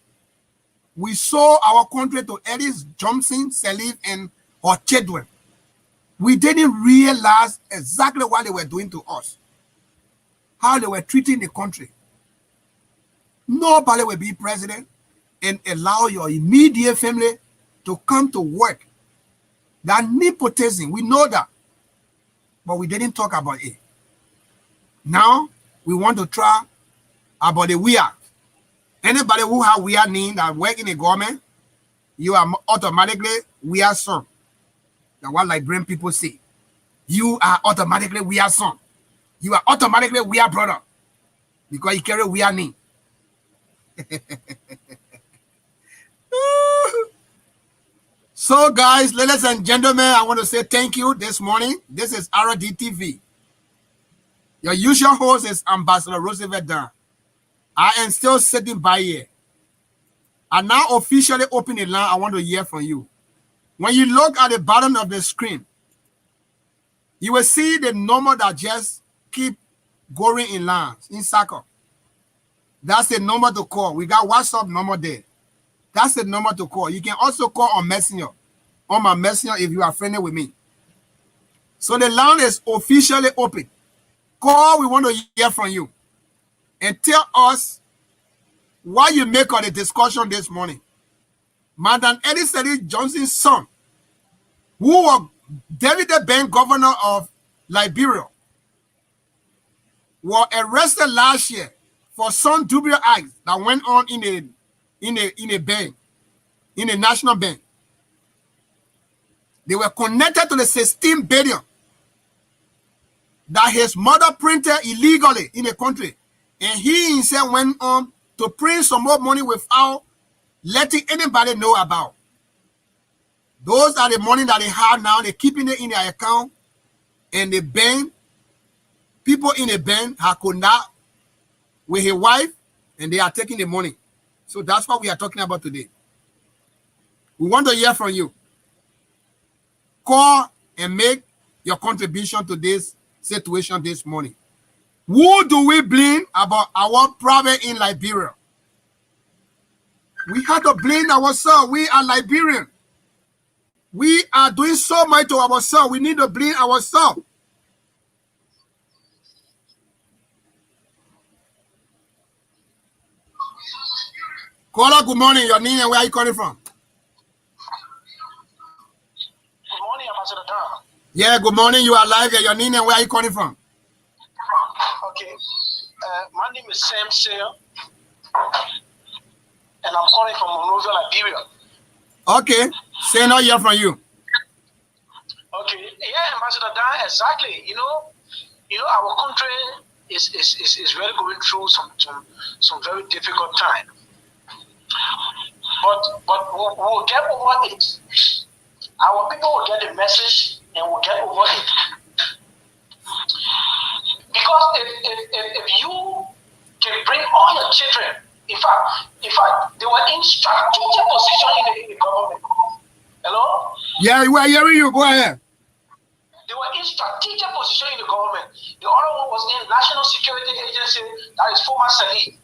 We sold our country to Ellis Johnson, Sirleaf, and her children. We didn't realize exactly what they were doing to us, how they were treating the country. Nobody will be president and allow your immediate family to come to work. That nepotism, we know that, but we didn't talk about it. Now, we want to try about the weird. Anybody who have weird name that work in the government, you are automatically weird son. That's what Liberian people say. You are automatically weird son. You are automatically weird brother because you carry weird name. So, guys, ladies and gentlemen, I want to say thank you this morning. This is RDTV. Your usual host is Ambassador Roosevelt Dan. I am still sitting by here. I now officially open the line. I want to hear from you. When you look at the bottom of the screen, you will see the number that just keep going in lines, in circle. That's the number to call. We got WhatsApp number there. That's the number to call. You can also call on Messenger, on my Messenger if you are friendly with me. So the line is officially open. Call, we want to hear from you. And tell us what you make of the discussion this morning. Madam Ellis Johnson's son, who was David the Bank governor of Liberia, were arrested last year for some dubious acts that went on in a bank, in a national bank. They were connected to the 16 billion that his mother printed illegally in the country. And he himself went on to print some more money without letting anybody know about. Those are the money that they have now. They're keeping it in their account. And the bank, people in the bank have connected with his wife, and they are taking the money. So that's what we are talking about today. We want to hear from you. Call and make your contribution to this situation this morning. Who do we blame about our problem in Liberia? We have to blame ourselves. We are Liberian. We are doing so much to ourselves. We need to blame ourselves. Caller, good morning. Your name and where are you calling from? Good morning, Ambassador Dan. Yeah, good morning. You are live. Your name and where are you calling from? Okay. My name is Sam Sale, and I'm calling from Monrovia, Liberia. Okay. Say no hear from you. Okay. Yeah, Ambassador Dan, exactly. You know, our country is really going through some very difficult time. But we'll get over it. Our people will get the message and we'll get over it. Because if you can bring all your children, in fact, they were in strategic position in the government. Hello? Yeah, we are hearing you. Go ahead. They were in strategic position in the government. The other one was in National Security Agency, that is former Sirleaf.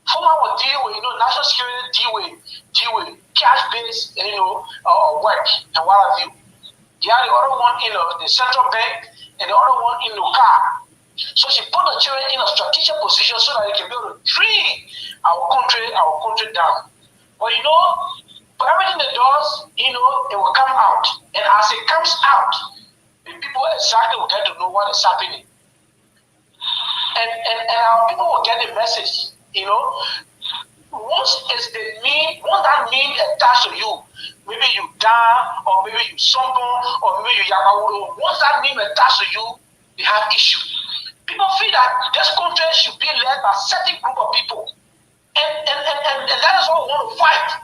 Former will deal with, national security deal with cash-based, work and what have you. The other one in the central bank, and the other one in the car. So she put the children in a strategic position so that they can be able to train our country down. But for everything that does, it will come out. And as it comes out, the people exactly will get to know what is happening. And our people will get the message. Once that mean attached to you, maybe you die, or maybe you sunburn, or maybe you yamawuro, once that name attached to you, they have issue. People feel that this country should be led by a certain group of people. And that is what we want to fight.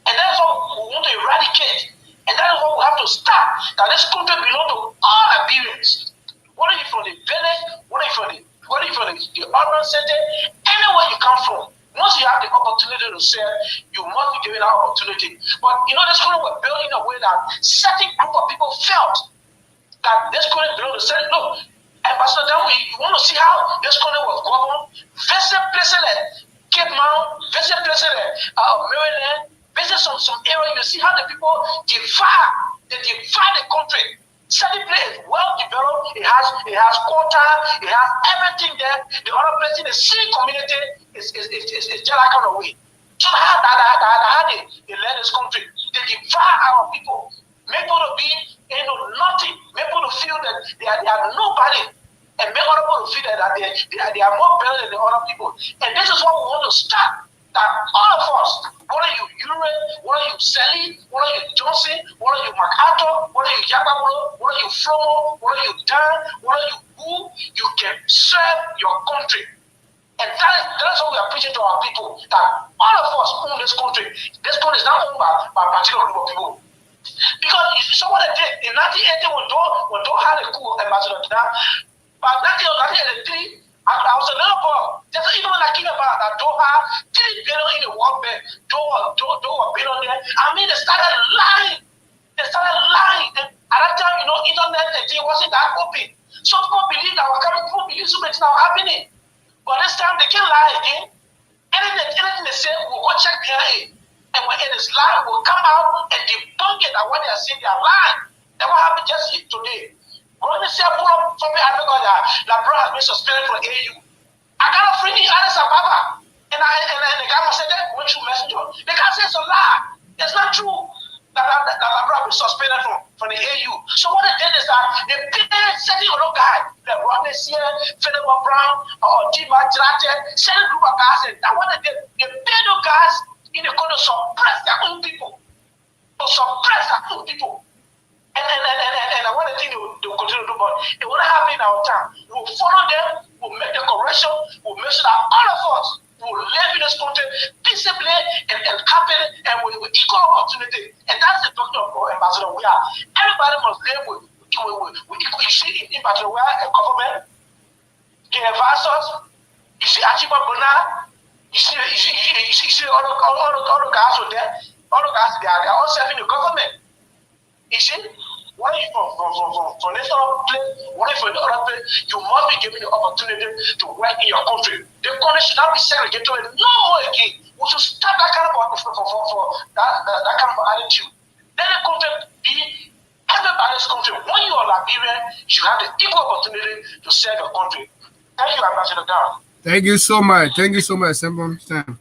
And that is what we want to eradicate. And that is what we have to stop. That this country belongs to all Liberians. Whether you're from the village, whether you're from the urban center, anywhere you come from. Once you have the opportunity to serve, you must be given that opportunity. But this country was built in a way that certain group of people felt that this country belonged to certain. Look, Ambassador Dan, you want to see how this country was governed? Visit places like Cape Mount, visit places like Maryland, visit some area, you see how the people divide the country. Certain place well developed, it has quota, it has everything there. The other place in the city community is just like kind of way. So how they led this country. They divide our people, make people to be nothing, make people to feel that they are nobody, and make other people to feel that they are more better than the other people. And this is what we want to start. That all of us, whether you Urine, whether you Sally, whether you Johnson, whether you MacArthur, whether you Yababolo, whether you Flomo, whether you Dan, whether you who, you can serve your country. And that's what we are preaching to our people, that all of us own this country. This country is not owned by a particular group of people. Because so what they did in 1980 when Doe had a coup ambassador to that, but 1983, I was a little boy. Just even when I came about that Doe had 3 billion in the World Bank, Doe was billion there. I mean, they started lying. And at that time, internet and thing wasn't that open. So people believe that people believe so much now happening. But this time they can't lie again. Anything they say, we'll go check behind it. And when it is lying, we'll come out and debunk it that what they are saying, they are lying. That what happened just today. When they say pull up something, I know that LeBron has been suspended from AU. I got a friend in Addis Ababa. And the guy said that went through messenger. The guy says it's a lie. It's not true that LeBron was suspended from the AU. So what they did is that they paid certain other guy, LeBron, Messier, Philip Brown, or Tim Matrate, send a group of guys, and I wanted the pedo guys in the corner suppress their own people. To suppress their own people. And I want to think they will continue to do, but it won't happen in our time. We'll follow them, we'll make the correction, we'll make sure that all of us will live in this country peaceably and happy and with equal opportunity. And that's the doctrine of Ambassador. We are everybody must live with you see in Ambassador, we are a government, the advisors, you see Achiba Bona, you see all the guys with there, all the guys they are all serving the government. You see, what if for national place, what if for the other place, you must be given the opportunity to work in your country. The country should not be segregated no more again. We should stop that kind of that kind of attitude. Let the country be everybody's country. When you are Liberian, you have the equal opportunity to serve your country. Thank you, Ambassador Dan. Thank you so much. Thank you so much, Simple Sam.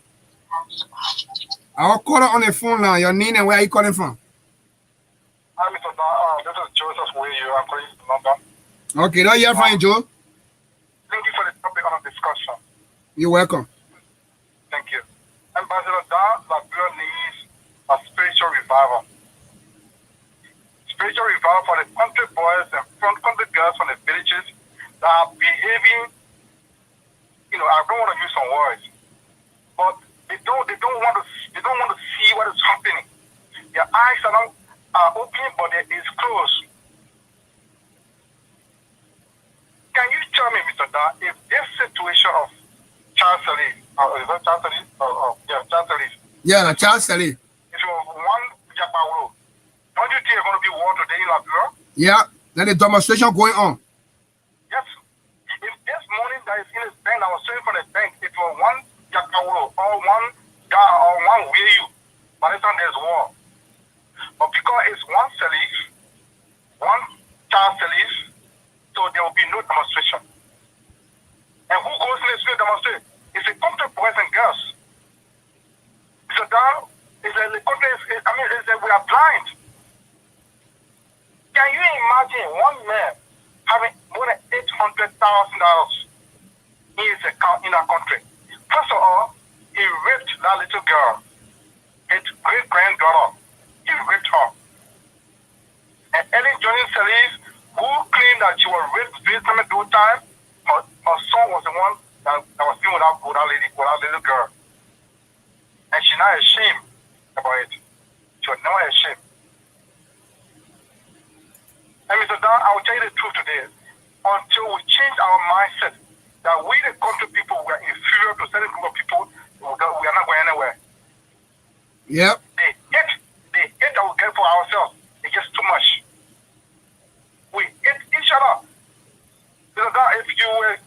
I'll call it on the phone now. Your name and where are you calling from? Hi, Mr. Dan. This is Joseph Way. I'm calling from London. Okay, now you're fine, Joe. Thank you for the topic on the discussion. You're welcome. Thank you. Ambassador Dan, Liberia needs a spiritual revival. Spiritual revival for the country boys and front country girls from the villages that are behaving, I don't want to use some words, but they don't want to see what is happening. Their eyes are open, but it is closed. Can you tell me, Mr. Dan, if this situation of child Sirleaf, is that child Sirleaf? Child Sirleaf. Yeah, the child Sirleaf. It was one Japaro. Don't you think there's going to be war today in Liberia? Yeah, then the demonstration going on. Yes. If this money that is in his bank, that was saved from the bank, it was one Japaro or one guy or one Wayu, by the time there's war. But because it's one Sirleaf, one child Sirleaf, so there will be no demonstration. And who goes in the street to demonstrate? It's the country boys and girls. So now, the country we are blind. Can you imagine one man having more than $800,000 in his account in our country? First of all, he raped that little girl, his great-granddaughter. He raped her. And Ellen Johnson Sirleaf, who claimed that she was raped three times at that time, her son was the one that was dealing with that little girl. And she's not ashamed about it. She was never ashamed. And Mr. Dan, I will tell you the truth today. Until we change our mindset that we, the country people, we are inferior to certain group of people, we are not going anywhere. Yep. The hate that we get for ourselves is just too much. We hate each other. Mr. Dan, if you were,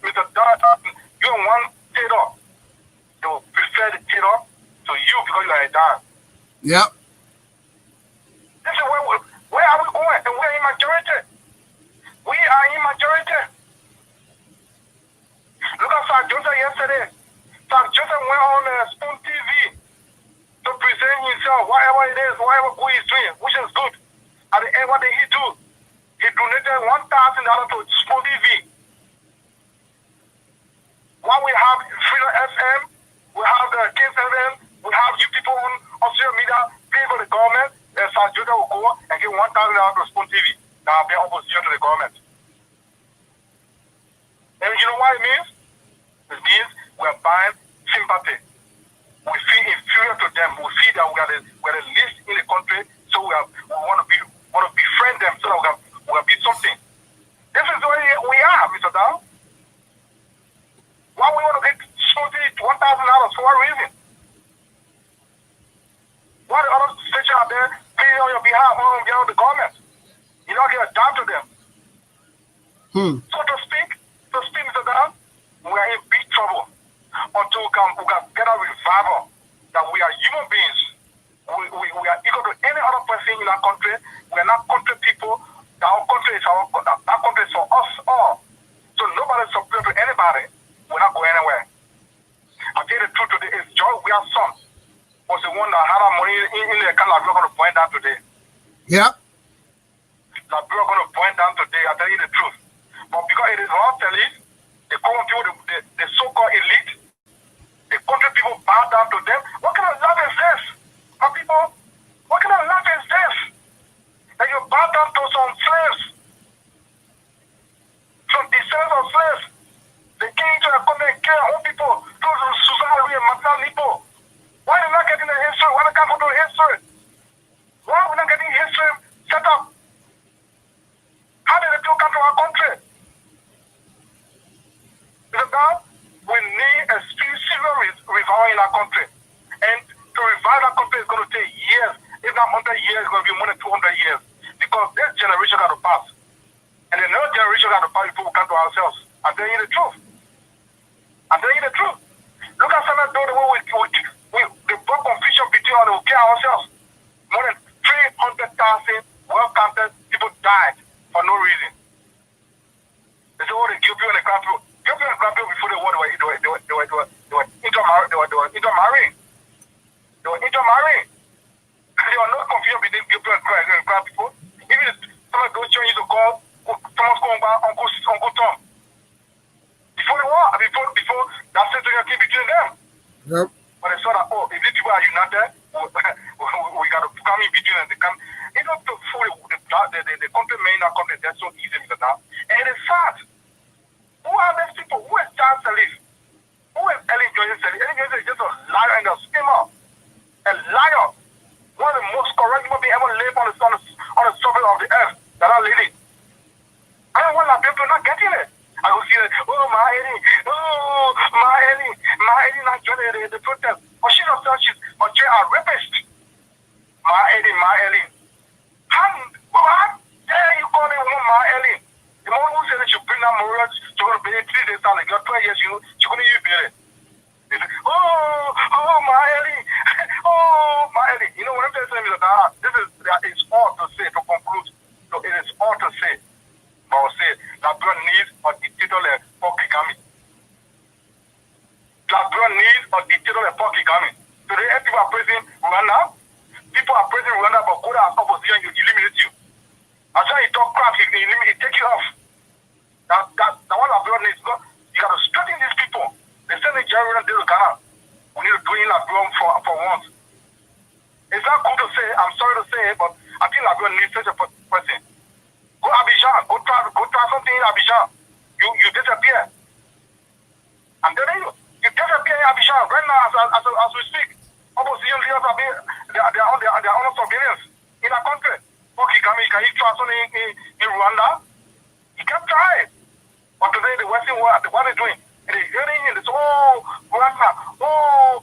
Mr. Dan, you are one tailor, they will prefer the tailor to you because you are a Dan. Yep. This is where are we going? And we are in majority. We are in majority. Look at Sir Joseph yesterday. Sir Joseph went on Spoon TV to present himself, whatever it is, whatever good he's doing, which is good. At the end, what did he do? He donated $1,000 to Spoon TV. While we have Freedom FM, we have the KFM, we have you people on social media paying for the government, and Sir Joseph will go and give $1,000 to Spoon TV that have been opposition to the government. And you know what it means? It means we're buying sympathy. We feel inferior to them. We feel that we're the least in the country, so we want to befriend them so that we'll be something. This is the way we are, Mr. Dan. Why we want to get something $1,000 for what reason? Why the other stations out there paying on your behalf on the government? You don't get down to them. So to speak, Mr. Dan, we are in big trouble until we can get a revival that we are human beings. We are equal to any other person in our country. We are not country people. Our country is for us all. So nobody is superior to anybody. We're not going anywhere. I tell you the truth today is George Weah's son was the one that had our money in the account that we're going to point down today. Yeah. That we're going to point down today. I tell you the truth. But because it is not elite, the common people, the so-called elite, the country people bow down to them. What kind of love is this? My people, what kind of love is this? That you bow down to some slaves, some descendants of slaves. They came into the country and killed our own people through the Susanna and Martin Lipo. Why are they not getting the history? Why they can't go to the history? Why are we not getting history set up? How did the people come to our country? We need a serious revival in our country. And to revive our country is going to take years. If not 100 years, it's going to be more than 200 years. Because this generation got to pass. And the next generation got to pass before we come to ourselves. I'm telling you the truth. I'm telling you the truth. Look at some of the way we brought confusion between us and we kill ourselves. More than 300,000 well-counted people died for no reason. They say, oh, they kill people and they grab people. Kill people and grab people before they were intermarrying. They were intermarrying. There was no confusion between kill people and grab people. Even some of those children used to call Thomas Komba Uncle Tom. Before the war, before that situation came between them. Yep. But they saw that, oh, if these people are united, we got to come in between and they come. It's not to fool the country main country that's so easy with now. And it is sad. Who are these people? Who is Charles Sirleaf? Who is Ellen Johnson Sirleaf? Ellen Johnson is just a liar and a scammer. A liar. One of the most corrupt human beings ever lived on the surface of the earth. That lady. I don't want that people not getting it. I will see that, oh, my Eddie not joining the protest. But she herself, she's a rapist. My Eddie. How dare you call me woman, my Eddie? The woman who said that you bring that Maria, she's going to be 3 days down, like 12 years, she's going to use it. They say, oh, my Eddie. Oh, my Eddie. You know, what I'm saying is that it's all to say, to conclude. So it is all to say. But I will say, Liberia needs a dictator like Paul Kagame. Liberia needs a dictator like Paul Kagame. Today, people are praising Rwanda. People are praising Rwanda, but go as opposition, you eliminate you. As soon as you talk crap, he take you off. That's what Liberia needs. You got to straighten these people. They send Nigeria to Ghana. We need to do in Liberia for once. It's not good to say, I'm sorry to say it, but I think Liberia needs such a person. Go Abidjan, go try something in Abidjan. You disappear. I'm telling you, you disappear in Abidjan right now as we speak. Opposition leaders are on surveillance in our country. Okay, can he try something in Rwanda? He can't try it. But today the Western world, what are they doing? They're hearing it. They say, oh, Rwanda. But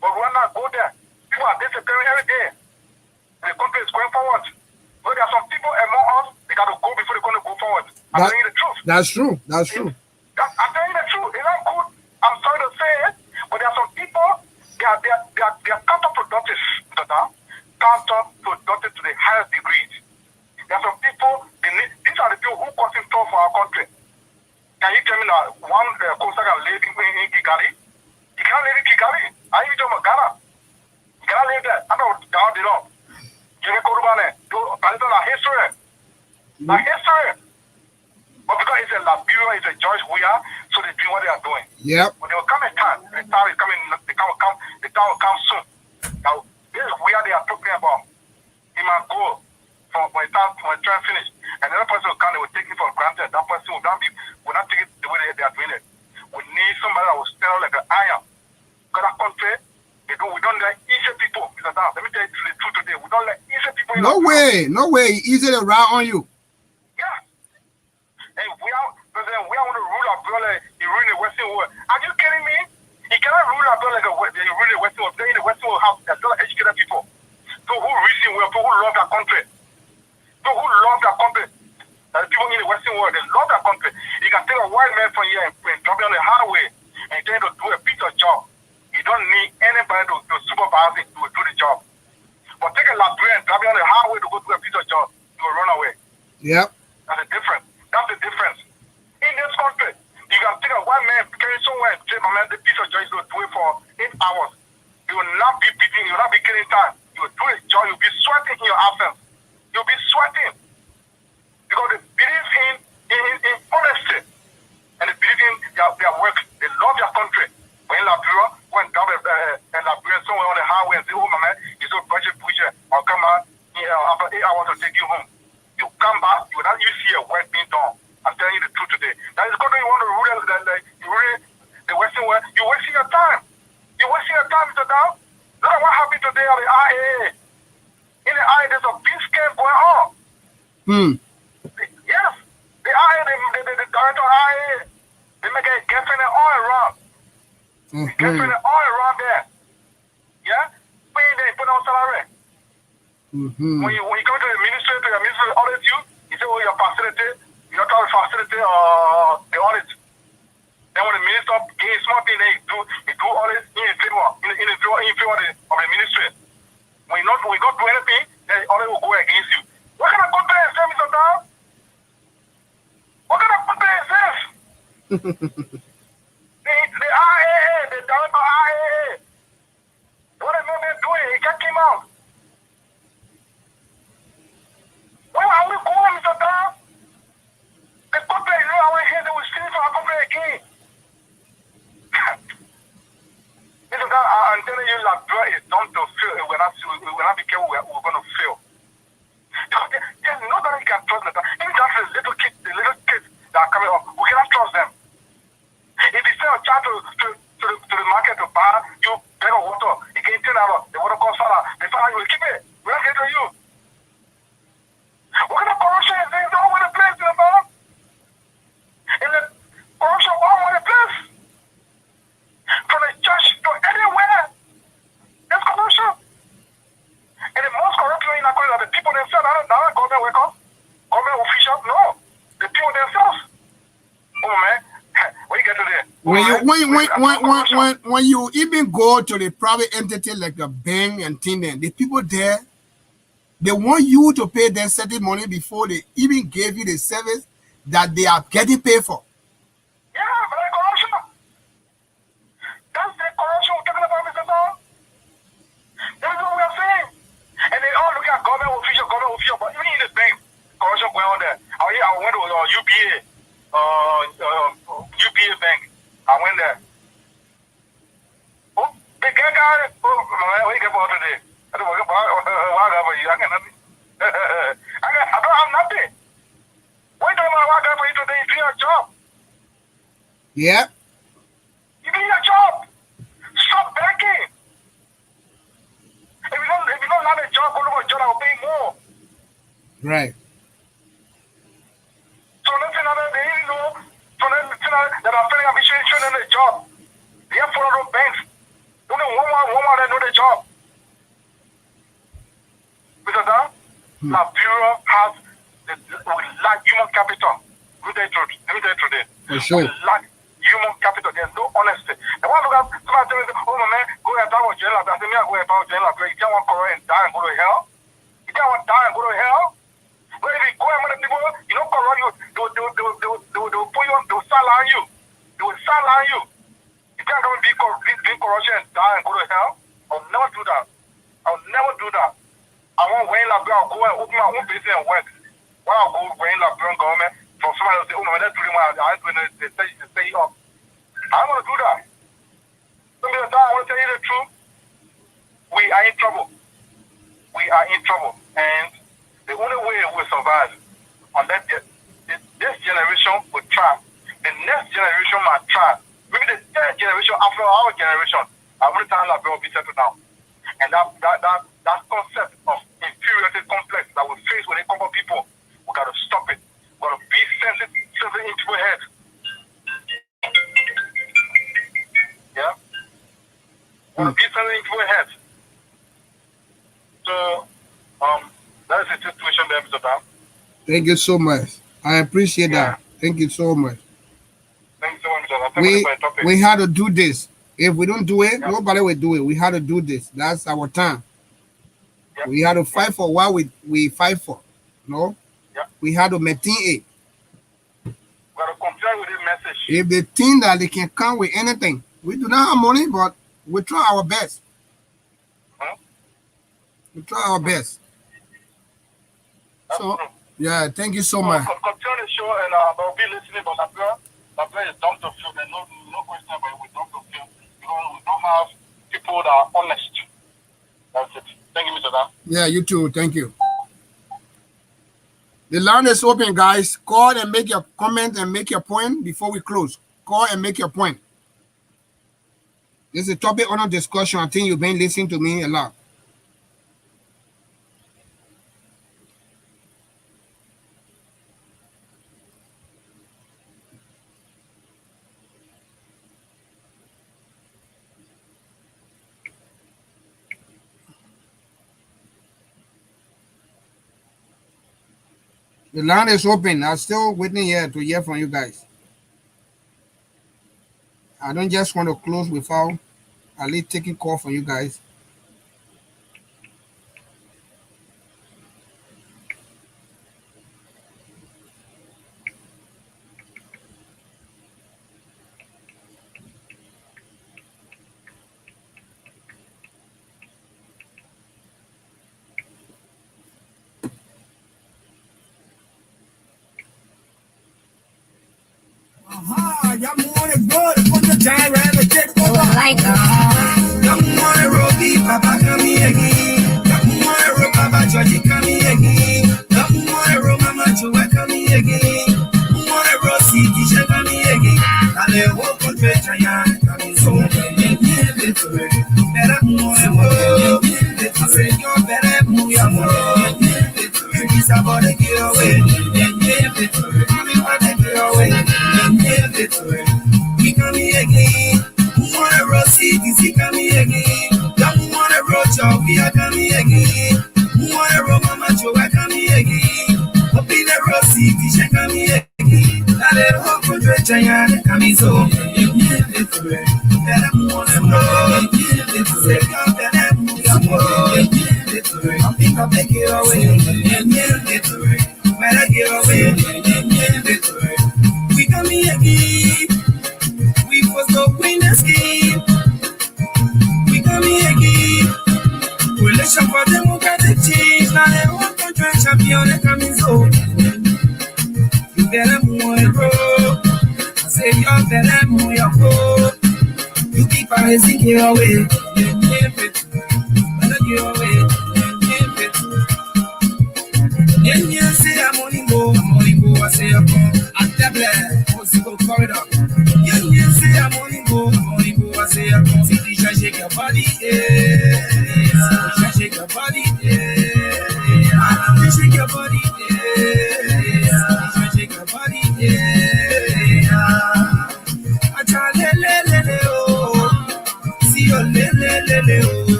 Rwanda, go there. People are disappearing every day. The country is going forward. But there are some people among us, they got to go before they're going to go forward. I'm telling you the truth. That's true. I'm telling you the truth. It's not good. I'm sorry to say it, but there are some people, they are counterproductive. Counterproductive to the highest degree. There are some people, these are the people who causing trouble for our country. Can you tell me now, one coaster can live in Kigali? He can't live in Kigali. I even talking about Ghana. He cannot live there. I don't down the law. History. But because it's a Liberia, it's a George Weah, so they're doing what they are doing. Yep. But they will come in time. The time is coming. The time will come soon. Now, this is where they are talking about. He might go when time finish, and the other person will come. They will take it for granted. That person will not take it the way they are doing it. We need somebody that will stand like an iron. Because that country, we don't let easy people. Let me tell you the truth today. We don't let easy people. No way. Easy to ride on you. Yeah. And we want to rule our brother. He rule the Western world. Are you kidding me? He cannot rule our brother like he rule the Western world. In the Western world, have a lot of educated people. So who reason well, people who love their country. People who love their country. People in the Western world, they love their country. You can take a white man from here and drop him on the highway and tell him to do a piece of job. You don't need anybody to supervise it to do the job. But take a Liberian and drop him on the highway to go do a piece of job. You will run away. Yep. That's the difference. In this country, you can take a white man carry somewhere and say, my man, the piece of job is going to do it for 8 hours. You will not be beating, you will not be killing time. You will do a job, you'll be sweating in your absence. You'll be sweating. Because they believe in today. That is country you want to rule the Western world. You're wasting your time. You're wasting your time, Mr. Dow. Look at what happened today at the IAA. In the IAA, there's a big scam going on. Yes. The IAA, the director of IAA, they make a getting oil around. Getting oil around there. Yeah? Paying them, put on salary. When you come to the ministry audit you, he say, oh, your facility, your facility the audit. Then when the minister gains something, then he do audit in favor of the ministry. When we don't do anything, then the audit will go against you. What kind of country is this, Mr. Dow? What kind of country is this? the IAA, the director of IAA. What are they doing? He just came out. Where are we going, Mr. Dow? The country is our here, they will steal for our country again. Mr. Dow, I'm telling you, Liberia is done to fail. We're not be careful, we're going to fail. There's nobody you can trust, Mr. Dow. Even just the little kids that are coming up, we cannot trust them. If you send a child to the market to buy you bag of water, you can $10, the water costs $5, the $5 you will keep it. We're not getting to you. What kind of corruption is this all over the place, you know? Is it corruption all over the place? From the church to anywhere, there's corruption. And the most corrupt in our country are the people themselves, not government workers, government officials, no. The people themselves. Oh man, when you get to there. When you even go to the private entity like a bank and thing, the people there, they want you to pay them certain money before they even gave you the service that they are getting paid for. Yeah, but that's corruption. That's the corruption we're talking about, Mr. Dow. That's what we are saying. And they all look at government official, but even in the bank, corruption going on there. I went to UBA bank. I went there. Oh, the guy, what you get about today? I don't know about you. I don't have nothing. Why don't I work for you today? You do your job. Yeah. You do your job. Stop begging. If you don't have a job, go to a job that will pay more. Right. So nothing other than you know, that are filling up insurance in the job. They have 400 banks. Only one that know the job. Because Liberia has we lack human capital. Let me tell you today. For sure. We lack human capital. There's no honesty. And when I look at somebody tell me, oh my man, go ahead and talk about jail. I say, me, I go ahead and talk about jail. You can't want to correct and die and go to hell. You can't want to die and go to hell. But if you go and many people, you don't corrupt you, they'll put you on, they'll sideline you. They will sideline you. You can't come and be corruption and die and go to hell. I'll never do that. I'll never do that. I want Wayne Liberia, I'll go and open my own business and work. Why I'll go Wayne Liberia government for somebody to say, oh man, let's do it, I'm doing it, they stay up. I don't want to do that. So I want to tell you the truth. We are in trouble. We are in trouble. And the only way we'll survive unless this generation will try. The next generation might try. Maybe the third generation after our generation, every time Liberia will be settled down. And that concept of inferiority complex that we face when it comes to people, we got to stop it. We got to be sensitive in people's heads. Yeah? We got to be sensitive in people's heads. So, that is the situation there, Mr. Dow. Thank you so much. I appreciate that. Thank you so much. Thank you so much, Mr. Dow. Thank you for the topic. We had to do this. If we don't do it, nobody will do it. We had to do this. That's our time. Yep. We had to fight for what we fight for. No? Yep. We had to maintain it. We got to comply with this message. If they think that they can come with anything, we do not have money, but we try our best. Huh? We try our best. So, yeah, thank you so much. Continue the show and I'll be listening, but Liberia is dumb to field. There's no question about it. We're dumb to field. Because we don't have people that are honest. That's it. Thank you, Mr. Dan. Yeah, you too. Thank you. The line is open, guys. Call and make your comment and make your point before we close. Call and make your point. This is a topic under discussion. I think you've been listening to me a lot. The line is open. I'm still waiting here to hear from you guys. I don't just want to close without at least taking call from you guys.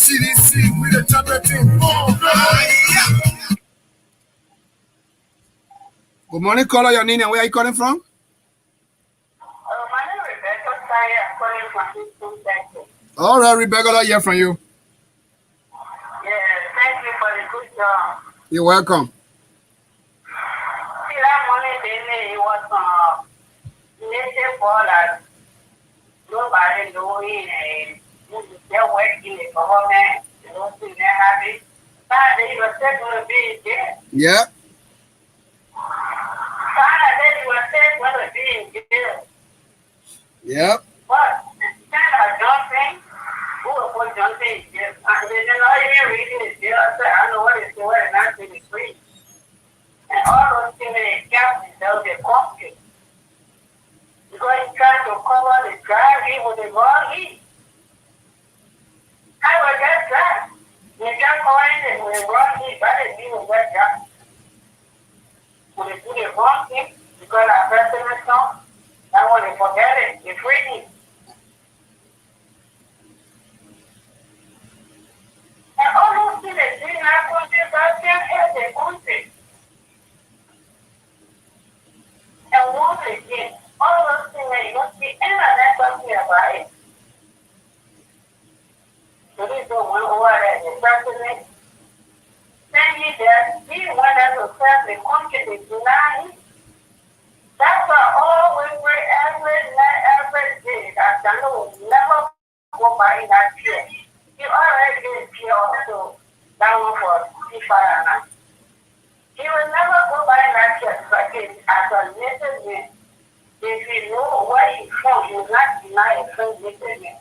CDC, we the top of the team. Good morning, caller. Your name and where are you calling from? My name is Rebecca Thank you. All right, Rebecca, I'll hear from you. Yeah, thank you for the good job. You're welcome. See, that money they made, it was nature for that nobody knowing and they're working in the government, they don't think they're happy. But they were said to be there. Yeah. They were said to be in jail. Yeah. But instead of jumping, who will put jumping in jail? And they're not even reading the jail. I know what it's doing, and not really free. And all those things they kept themselves, they conflict. Because he tried to cover the drive in with the wrong heat. I will get that. You can't cover it with the wrong heat, but it's even get that. When they do the wrong thing, because our president song, I want to forget it. It's free. And all those things they do in our country, God can't help their country. And once again, all those things that you don't see any of that talking about it. So this is the one over there, the president. Then he does, he went out to serve the country, they deny it. That's why always every night, every day, that I know will never go by that chair. He already gave chair also down for ceasefire now. He will never go by that chair because as a native man, if you know where he's from, you will not deny a friend native man.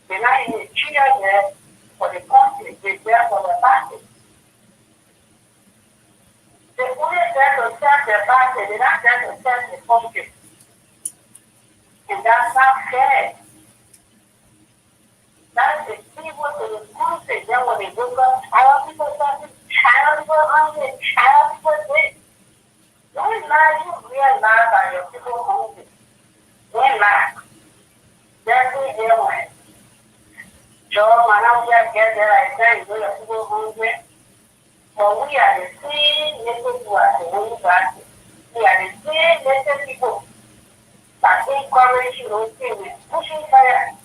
Deny him a chair there for the country, he's there for the party. They only there to serve the party, they're not there to serve the country. And that's not fair. That's the people to the country. Then when they look up, how people something, how people hungry, how people this. Don't lie, you realize that your people hungry. Don't lie. That's it, they went. So, man, I'm just get there, I say, you know, your people hungry. But we are the same native who are the ones that we are the same native people that encourage you those things, pushing fire.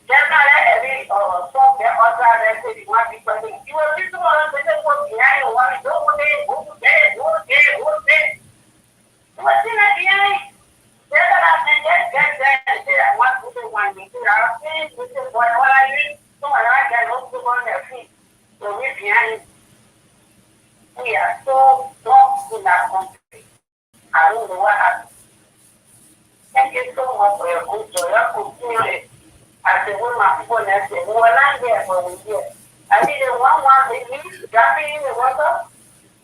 Generally, every song that other than say, one people think, you will be the one that will behind one, go there, go there, go there, go there. You will see that behind. They're not get there and say, I want to do one thing. I'll say, this is what I do. So I can also on their feet. So we're behind. We are so lost in our country. I don't know what happened. Thank you so much for your good joy. Your continuity. As the woman people say, we were not there for a year. I think the one baby dropping in the water,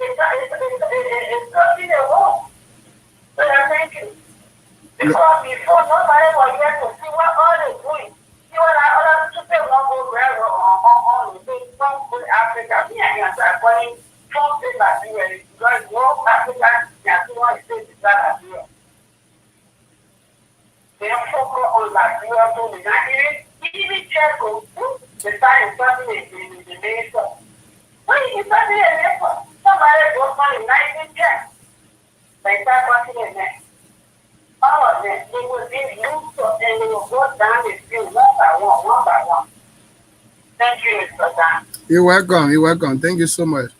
it's dropping the wall. So thank you. Because before nobody was here to see what all they're doing. See what other super one go grab on the big from Africa. Me and you are calling from the Liberia because no African can see what it is that Liberia. They focus on Liberia to the Nigerian. Even check on the time something is in the nation. When you start in the nation, somebody goes on the 19 check. They start watching it next. All of them, they will be loose and they will go down the street one by one. Thank you, Mr. Dan. You're welcome. You're welcome. Thank you so much.